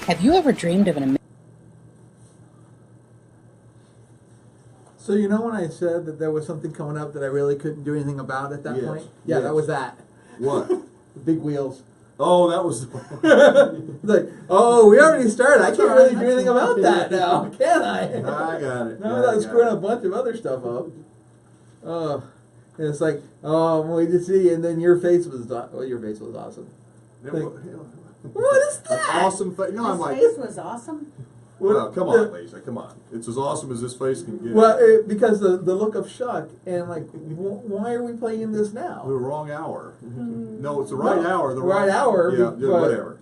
Have you ever dreamed of an So you know when I said that there was something coming up that I really couldn't do anything about at that Yes, point? Yeah, yes. that was that. What? The big wheels. Oh, that was. Like, oh, we already started. I That's can't all right, really do that's anything all about right. that now, can I? I got it. No, Yeah, I that's got screwing it. a bunch of other stuff up. Oh, and it's like, oh, I'm waiting to see, and then your face was, well, your face was awesome. It Like, wa- what is That's that? awesome. No, I'm His like, face was awesome. well, come on, Lisa, come on. It's as awesome as this face can get. Well, because the look of shock, and like, why are we playing this The now? wrong hour. No, it's the right No, hour. The right hour, Yeah, but- whatever.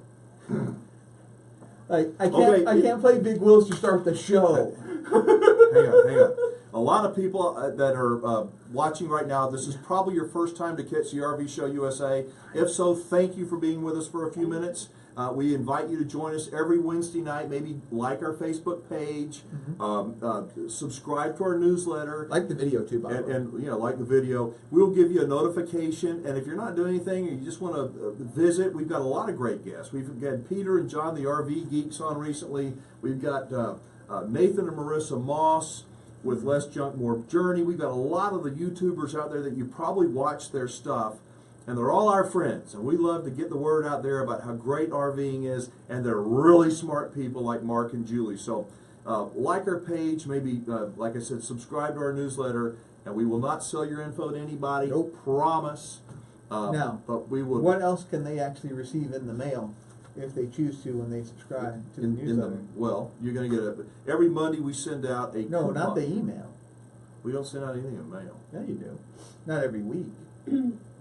Like, I Okay, can't play Big Wheels to start the show. Hang on. A lot of people that are watching right now, this is probably your first time to catch the RV Show USA. If so, thank you for being with us for a few minutes. We invite you to join us every Wednesday night. Maybe like our Facebook page, subscribe to our newsletter, Like the video too, by the way. and you know, like the video. We'll give you a notification. And if you're not doing anything, or you just want to visit, we've got a lot of great guests. We've had Peter and John, the RV geeks, on recently. We've got Nathan and Marissa Moss with Less Junk, More Journey. We've got a lot of the YouTubers out there that you probably watch their stuff, and they're all our friends, and we love to get the word out there about how great RVing is, and they're really smart people like Marc and Julie. So like our page, maybe, like I said, subscribe to our newsletter, and we will not sell your info to anybody. Nope. Promise. Now, but we will. what else can they actually receive in the mail if they choose to when they subscribe to the newsletter? Well, you're going to get every Monday we send out a No, coupon. not the email. We don't send out anything in mail. Yeah, you do. Not every week.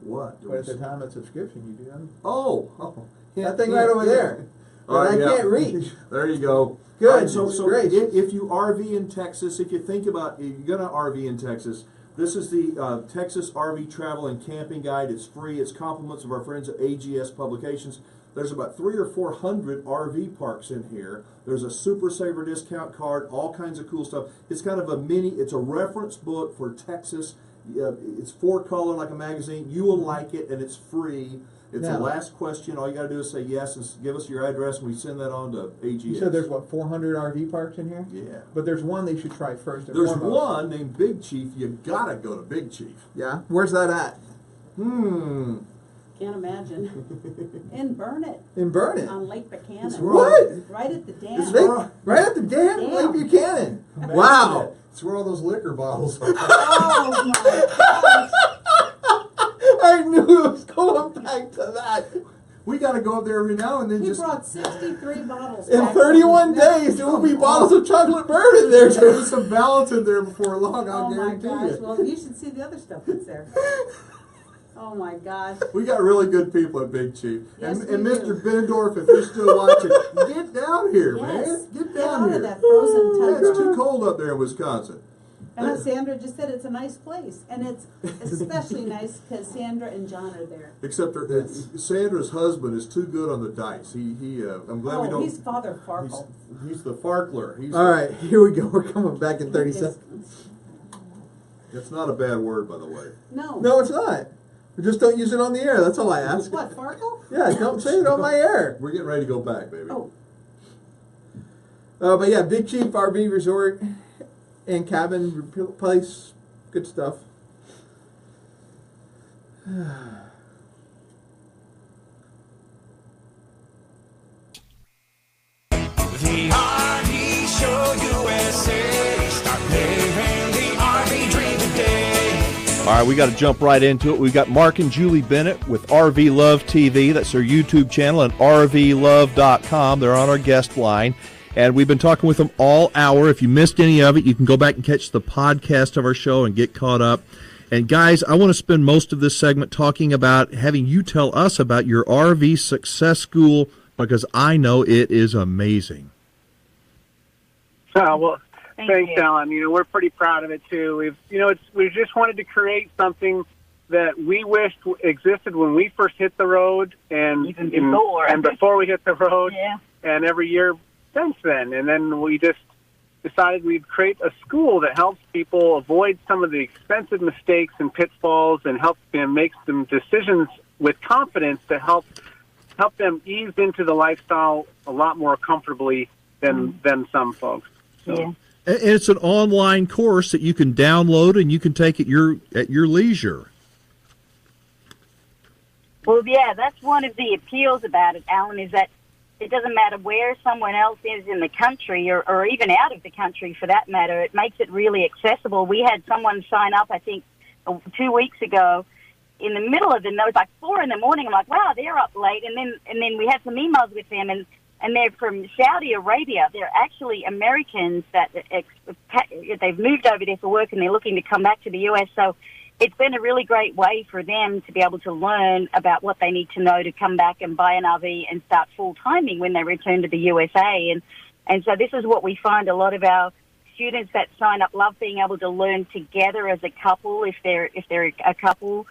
What? Do But we at the send- time of subscription, you do. Oh, That thing right over there. All right, That I yeah. can't reach. There you go. Good, All right, so great. if you RV in Texas, if you think about if you're gonna RV in Texas, this is the Texas RV Travel and Camping Guide. It's free. It's compliments of our friends at AGS Publications. There's about 300 or 400 RV parks in here. There's a Super Saver discount card, all kinds of cool stuff. It's kind of a mini. It's a reference book for Texas. It's 4-color like a magazine. You will like it, and it's free. It's Now- the last question. All you got to do is say yes and give us your address, and we send that on to AGS. You said there's, what, 400 RV parks in here? Yeah. But there's one they should try first and There's foremost. one named Big Chief. You gotta go to Big Chief. Yeah? Where's that at? Can't imagine. In Burnett, In Burnett. on Lake Buchanan. It's What? Right at the dam. It's They- right. right at the dam, Damn. Lake Buchanan. Wow. It's where all those liquor bottles are. Oh my I knew it was going back to that. We gotta go up there every now and then. He just brought 63 bottles. In back 31 from- days, there will be bottles of chocolate bourbon there There's too. some balance in there before long. I'll Oh my guarantee gosh, you. well, you should see the other stuff that's there. Oh my gosh. We got really good people at Big Chief. Yes, and we Mr. do. Benendorf, if you're still watching, get down here, Yes. man. Get Get down out here. of that frozen Yeah, tundra. it's too cold up there in Wisconsin. And Sandra just said it's a nice place, and it's especially nice because Sandra and John are there. Except Sandra's husband is too good on the dice. I'm glad we Oh, don't. he's Father Farkle. He's the Farkler. He's All right, here we go. We're coming back in 30 It's- seconds. That's not a bad word, by the way. No. No, it's not. We just don't use it on the air. That's all I ask. What, Farkle? Yeah, don't say it on my air. We're getting ready to go back, baby. Oh, But yeah, Big Chief RV Resort and Cabin Place. Good stuff. The RV Show USA. Start living the RV dream today. All right, we got to jump right into it. We've got Marc and Julie Bennett with RV Love TV. That's their YouTube channel at rvlove.com. They're on our guest line. And we've been talking with them all hour. If you missed any of it, you can go back and catch the podcast of our show and get caught up. And guys, I want to spend most of this segment talking about having you tell us about your RV Success School, because I know it is amazing. Well, thanks, you. Alan. We're pretty proud of it too. We've just wanted to create something that we wished existed when we first hit the road, and Even before. and before we hit the road, Yeah. and every year since then. And then we just decided we'd create a school that helps people avoid some of the expensive mistakes and pitfalls, and help them make some decisions with confidence to help help them ease into the lifestyle a lot more comfortably than some folks. So. Yeah. And it's an online course that you can download and you can take at your leisure. Well, yeah, that's one of the appeals about it, Alan, is that it doesn't matter where someone else is in the country or even out of the country for that matter. It makes it really accessible. We had someone sign up, I think, 2 weeks ago in the middle of the night. It was like 4 a.m. I'm like, wow, they're up late. And then we had some emails with them, and they're from Saudi Arabia. They're actually Americans that they've moved over there for work, and they're looking to come back to the U.S. So it's been a really great way for them to be able to learn about what they need to know to come back and buy an RV and start full timing when they return to the USA. And so this is what we find a lot of our students that sign up love being able to learn together as a couple. If they're a couple,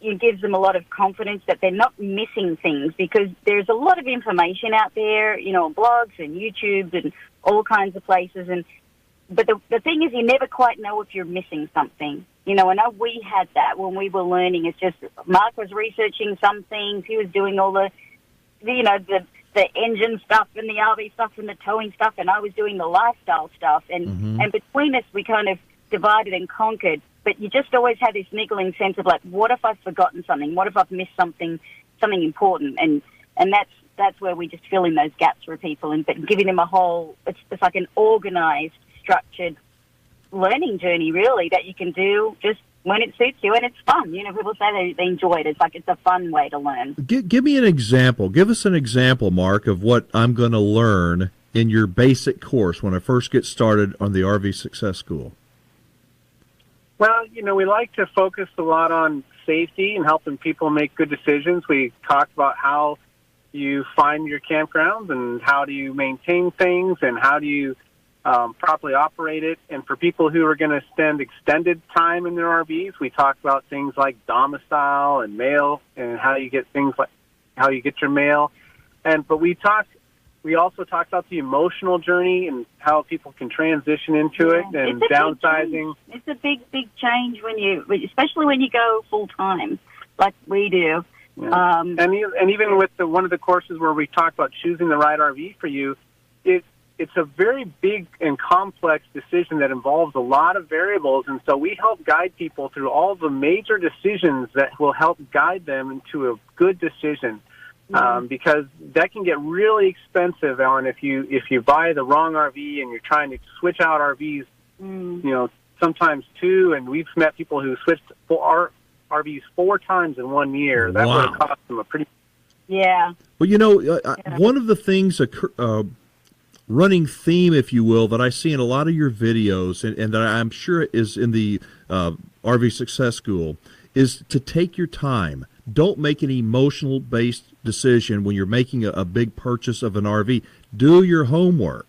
it gives them a lot of confidence that they're not missing things, because there's a lot of information out there, blogs and YouTube and all kinds of places. But the thing is, you never quite know if you're missing something. I know we had that when we were learning. It's just Marc was researching some things. He was doing all the engine stuff and the RV stuff and the towing stuff, and I was doing the lifestyle stuff. And between us, we kind of divided and conquered. But you just always have this niggling sense of like, what if I've forgotten something? What if I've missed something important? And that's where we just fill in those gaps for people, but giving them a whole, it's like an organized, structured learning journey, really, that you can do just when it suits you, and it's fun. People say they enjoy it. It's like it's a fun way to learn. Give me an example. Give us an example, Marc, of what I'm going to learn in your basic course when I first get started on the RV Success School. Well, we like to focus a lot on safety and helping people make good decisions. We talked about how you find your campgrounds and how do you maintain things and how do you properly operate it. And for people who are going to spend extended time in their RVs, we talk about things like domicile and mail and how you get things like how you get your mail. But we also talk about the emotional journey and how people can transition into it and downsizing. It's a big change especially when you go full time like we do. Yeah. And even with one of the courses where we talk about choosing the right RV for you, it's a very big and complex decision that involves a lot of variables, and so we help guide people through all the major decisions that will help guide them into a good decision. Because that can get really expensive, Ellen, if you buy the wrong RV and you're trying to switch out RVs, sometimes two, and we've met people who switched RVs 4 times in 1 year. That would have cost them a pretty... Yeah. Well, one of the things, running theme, if you will, that I see in a lot of your videos, and that I'm sure is in the RV Success School, is to take your time. Don't make an emotional-based decision when you're making a big purchase of an RV. Do your homework.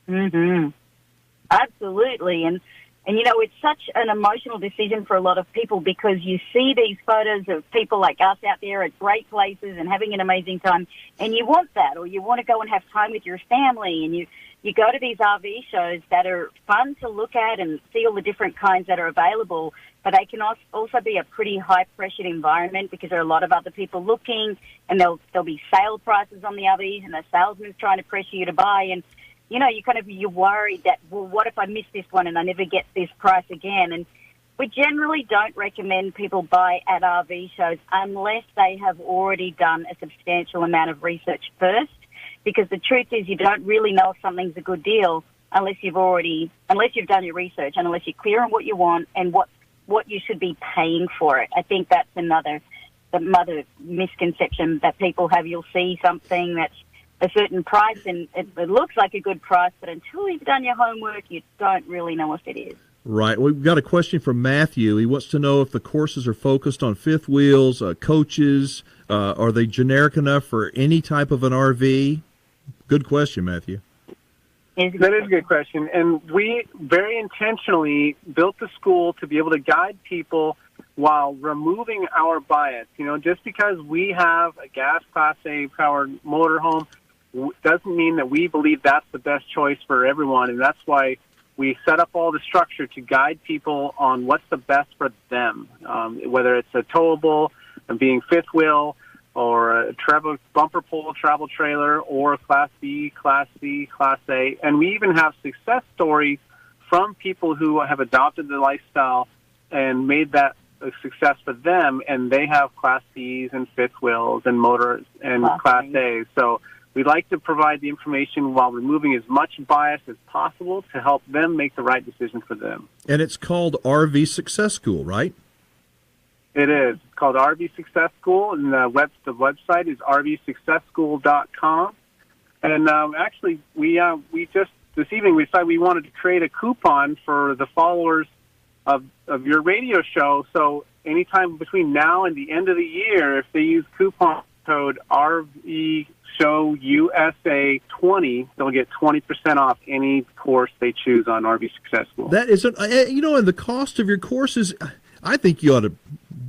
Absolutely. And it's such an emotional decision for a lot of people, because you see these photos of people like us out there at great places and having an amazing time, and you want that, or you want to go and have time with your family, and you go to these RV shows that are fun to look at and see all the different kinds that are available, but they can also be a pretty high-pressured environment because there are a lot of other people looking, and there'll be sale prices on the RVs, and the salesman's trying to pressure you to buy, and you're worried that, well, what if I miss this one and I never get this price again? And we generally don't recommend people buy at RV shows unless they have already done a substantial amount of research first, because the truth is you don't really know if something's a good deal unless you've done your research, and unless you're clear on what you want and what you should be paying for it. I think that's another misconception that people have. You'll see something that's a certain price, and it looks like a good price, but until you've done your homework, you don't really know if it is. Right. We've got a question from Matthew. He wants to know if the courses are focused on fifth wheels, coaches. Are they generic enough for any type of an RV? Good question, Matthew. That is a good question. And we very intentionally built the school to be able to guide people while removing our bias. Just because we have a gas Class A powered motorhome doesn't mean that we believe that's the best choice for everyone. And that's why we set up all the structure to guide people on what's the best for them, whether it's a towable and being fifth wheel, or a bumper pull travel trailer, or Class B, Class C, Class A. And we even have success stories from people who have adopted the lifestyle and made that a success for them, and they have Class C's and fifth wheels and motors and Class A's. So we like to provide the information while removing as much bias as possible to help them make the right decision for them. And it's called RV Success School, right? It is. It's called RV Success School, and the website is rvsuccessschool.com. And actually, we just this evening we decided we wanted to create a coupon for the followers of your radio show. So anytime between now and the end of the year, if they use coupon code RVShowUSA20, they'll get 20% off any course they choose on RV Success School. That is, and the cost of your courses, I think you ought to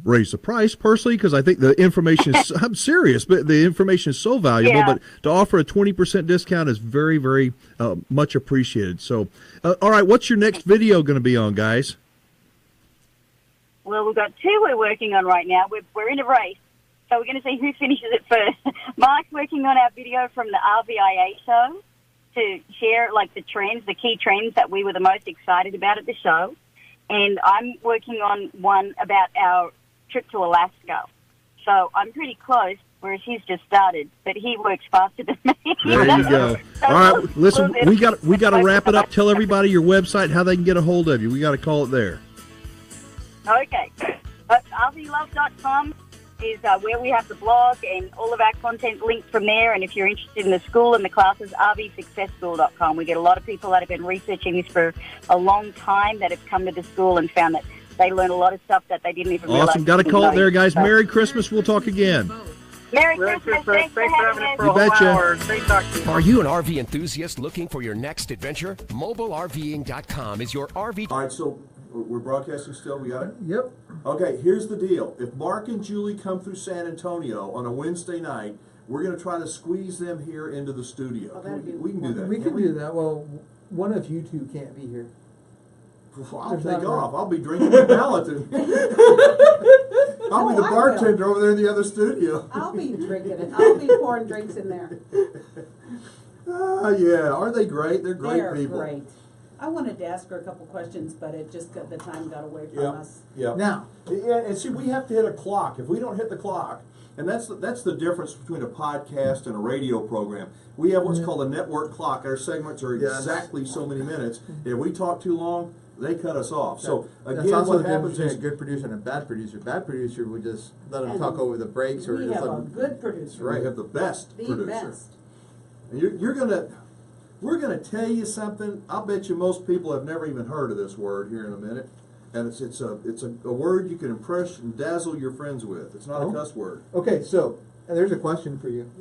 raise the price personally, because I think the information is, I'm serious, but the information is so valuable. But to offer a 20% discount is very, very much appreciated. So, all right, what's your next video going to be on, guys? Well, we've got two we're working on right now. We're in a race, so we're going to see who finishes it first. Marc's working on our video from the RVIA show to share, like, the trends, the key trends that we were the most excited about at the show. And I'm working on one about our trip to Alaska. So I'm pretty close, whereas he's just started, but he works faster than me. There you go. All right, listen, we got to wrap it up. Tell everybody your website, how they can get a hold of you. We got to call it there. Okay. RVlove.com is where we have the blog and all of our content linked from there. And if you're interested in the school and the classes, rvsuccessschool.com. We get a lot of people that have been researching this for a long time that have come to the school and found that they learn a lot of stuff that they didn't even realize. Awesome. Got to call it there, guys. Merry Christmas. We'll talk again. Merry Christmas. Thanks for having us. You betcha. Great talking to you. Are you an RV enthusiast looking for your next adventure? MobileRVing.com is your RV. All right, so we're broadcasting still. We got it? Yep. Okay, here's the deal. If Marc and Julie come through San Antonio on a Wednesday night, we're going to try to squeeze them here into the studio. We can do that. We can do that. Well, one of you two can't be here. Well, I'll There's take not off. I'll be drinking the Paladin. I'll be the bartender over there in the other studio. I'll be drinking it. I'll be pouring drinks in there. Yeah. Aren't they great? They're great people. They're great. I wanted to ask her a couple questions, but it just got, the time got away from us. Yeah. Now, and see, we have to hit a clock. If we don't hit the clock, and that's the difference between a podcast and a radio program. We have what's called a network clock. Our segments are exactly so many minutes. If we talk too long, they cut us off. So that's again, also what the happens difference between is a good producer and a bad producer. Bad producer would just let them talk over the breaks, or We just have let a them. good producer. we have the best The producer. best. And we're gonna tell you something. I'll bet you most people have never even heard of this word here in a minute. And it's a word you can impress and dazzle your friends with. It's not a cuss word. Okay, so there's a question for you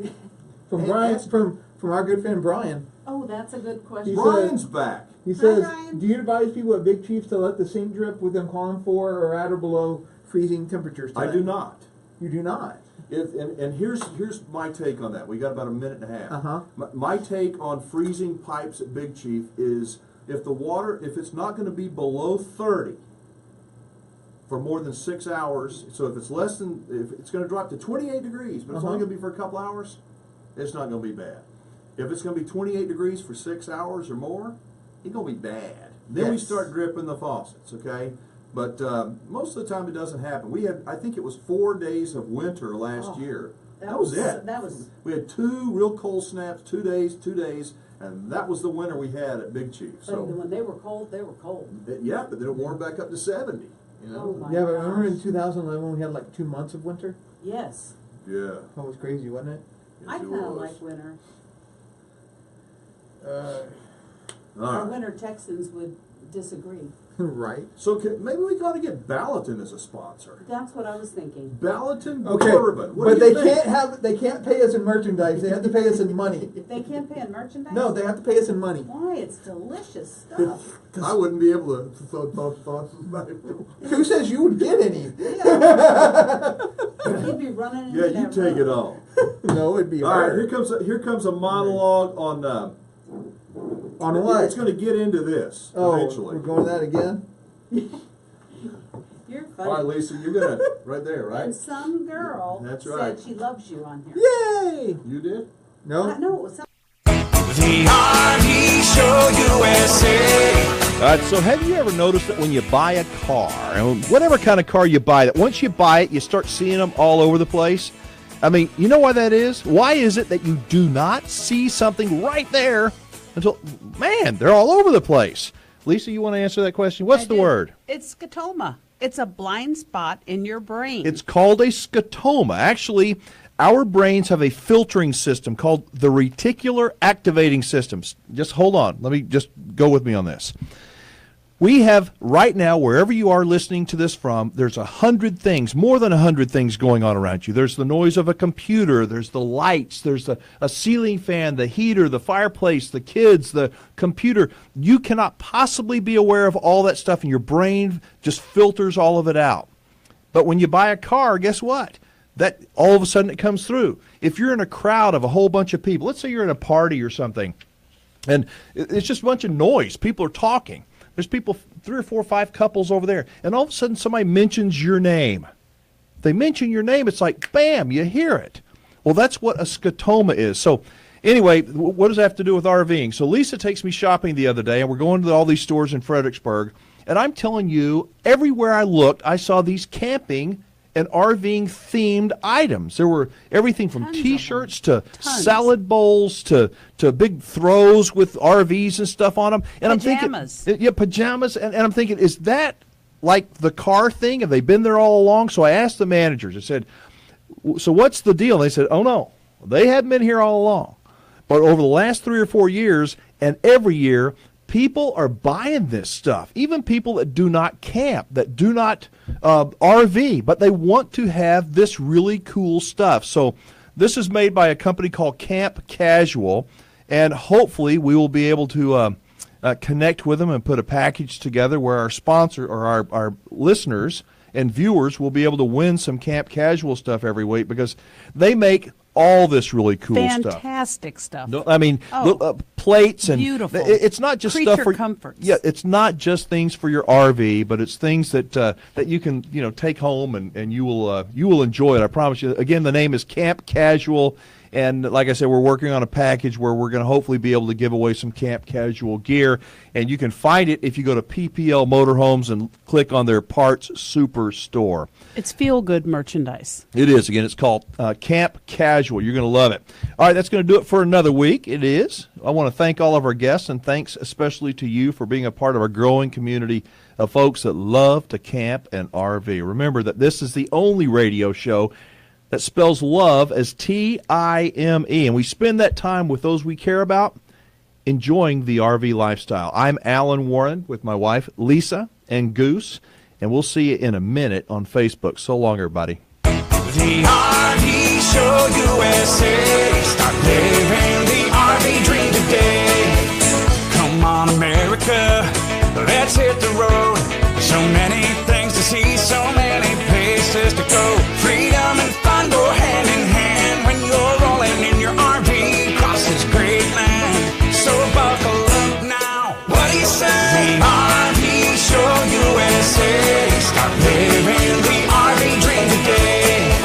from Brian, from our good friend Brian. Oh, that's a good question. Brian's back. He says, Brian. "Do you advise people at Big Chiefs to let the sink drip with them calling for or at or below freezing temperatures?" I do not. You do not. And here's my take on that. We got about a minute and a half. Uh-huh. My take on freezing pipes at Big Chief is if it's not going to be below 30 for more than 6 hours, so if it's going to drop to 28 degrees, but it's only going to be for a couple hours, it's not going to be bad. If it's going to be 28 degrees for 6 hours or more, it's going to be bad. Then we start dripping the faucets, okay? But most of the time it doesn't happen. I think it was 4 days of winter last year. That was it. We had 2 real cold snaps, 2 days, and that was the winter we had at Big Chief. So when they were cold, they were cold. yeah, but then it warmed back up to 70. You know? Oh my Yeah, but remember in gosh. 2011 we had like 2 months of winter? Yes. Yeah. That was crazy, wasn't it? Yes, I it kind of was. like winter. All Our right. winter Texans would disagree. Right. So maybe we got to get Ballatin as a sponsor. That's what I was thinking. Ballatin Okay, bourbon. What but do they you think? they can't pay us in merchandise. They have to pay us in money. They can't pay in merchandise? No, they have to pay us in money. Why? It's delicious stuff. I wouldn't be able to. Who says you would get any? You'd be running into Yeah, you that take it road. all. No, it'd be All right, hard. here comes a monologue on. On what? It's going to get into this Oh, eventually. we're going to that again? You're All right, Lisa, you're gonna right there, right? And some girl That's right. said she loves you on here. Yay! You did? No? No, it was some. The RV Show USA. All right, so have you ever noticed that when you buy a car, and whatever kind of car you buy, that once you buy it, you start seeing them all over the place? I mean, you know why that is? Why is it that you do not see something right there until, man, they're all over the place? Lisa, you want to answer that question? What's the word? It's scotoma. It's a blind spot in your brain. It's called a scotoma. Actually, our brains have a filtering system called the reticular activating systems. Just hold on. Let me just go with me on this. We have right now, wherever you are listening to this from, there's 100 things, more than 100 things going on around you. There's the noise of a computer, there's the lights, there's a ceiling fan, the heater, the fireplace, the kids, the computer. You cannot possibly be aware of all that stuff, and your brain just filters all of it out. But when you buy a car, guess what? That all of a sudden it comes through. If you're in a crowd of a whole bunch of people, let's say you're in a party or something, and it's just a bunch of noise. People are talking. There's people, 3 or 4 or 5 couples over there, and all of a sudden somebody mentions your name. If they mention your name, it's like, bam, you hear it. Well, that's what a scotoma is. So anyway, what does that have to do with RVing? So Lisa takes me shopping the other day, and we're going to all these stores in Fredericksburg, and I'm telling you, everywhere I looked, I saw these camping and RVing themed items. There were everything from T-shirts to salad bowls to big throws with RVs and stuff on them. And Pajamas. I'm thinking, yeah, pajamas. And I'm thinking, is that like the car thing? Have they been there all along? So I asked the managers. I said, so what's the deal? And they said, oh no, they hadn't been here all along. But over the last 3 or 4 years, and every year, people are buying this stuff. Even people that do not camp, that do not RV, but they want to have this really cool stuff. So this is made by a company called Camp Casual, and hopefully we will be able to connect with them and put a package together where our sponsor or our listeners and viewers will be able to win some Camp Casual stuff every week, because they make all this really cool stuff. Fantastic stuff. No, I mean, plates and beautiful. It's not just Creature stuff for comforts. Yeah, it's not just things for your RV, but it's things that that you can take home and you will enjoy it. I promise you. Again, the name is Camp Casual. And like I said, we're working on a package where we're going to hopefully be able to give away some Camp Casual gear. And you can find it if you go to PPL Motorhomes and click on their Parts Superstore. It's feel-good merchandise. It is. Again, it's called Camp Casual. You're going to love it. All right, that's going to do it for another week. It is. I want to thank all of our guests, and thanks especially to you for being a part of our growing community of folks that love to camp and RV. Remember that this is the only radio show that spells love as Time, and we spend that time with those we care about, enjoying the RV lifestyle. I'm Alan Warren with my wife Lisa and Goose, and we'll see you in a minute on Facebook. So long, everybody. The RV Show USA. Start living the RV dream today. Come on, America, let's hit the road. So many things to see, so many places to go. Freedom and fun go hand in hand when you're rolling in your RV across this great land. So buckle up now. What do you say? The RV Show USA. Start living the RV dream today.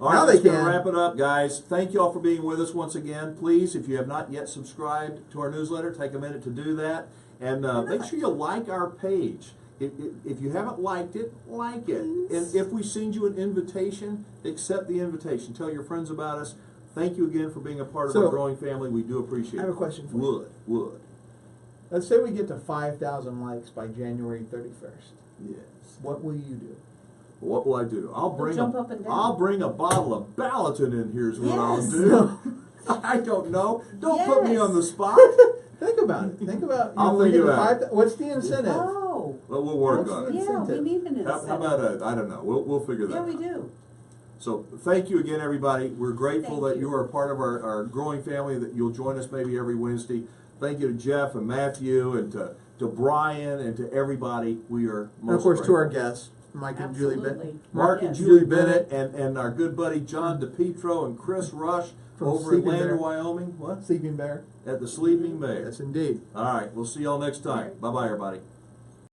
All right, let's wrap it up, guys. Thank you all for being with us once again. Please, if you have not yet subscribed to our newsletter, take a minute to do that. And make sure you like our page. If you haven't liked it, like it. And if we send you an invitation, accept the invitation. Tell your friends about us. Thank you again for being a part of our growing family. We do appreciate it. I have a question for you. Would. Let's say we get to 5,000 likes by January 31st. Yes. What will you do? What will I do? I'll bring jump up and down. I'll bring a bottle of Balatin in here is what I'll Yes. do. I don't know. Don't put me Yes. on the spot. Think about it. Think about. I'll think about it. What's the incentive? Oh. Well, we'll work on it. Yeah, we need an incentive. How about I don't know. We'll figure that out. Yeah, we do. So thank you again, everybody. We're grateful Thank that you are a part of our growing family, that you'll join us maybe every Wednesday. Thank you to Jeff and Matthew and to Brian and to everybody. We are most And of course, to our grateful. guests. Mike and Julie Bennett. Absolutely. Mark and Yes. Julie Bennett and our good buddy John DePietro and Chris Rush From over in Sleeping Lander, Bear. Wyoming. What? Sleeping Bear. At the Sleeping Bear. Yes, indeed. All right, we'll see y'all next time. Bye-bye, everybody.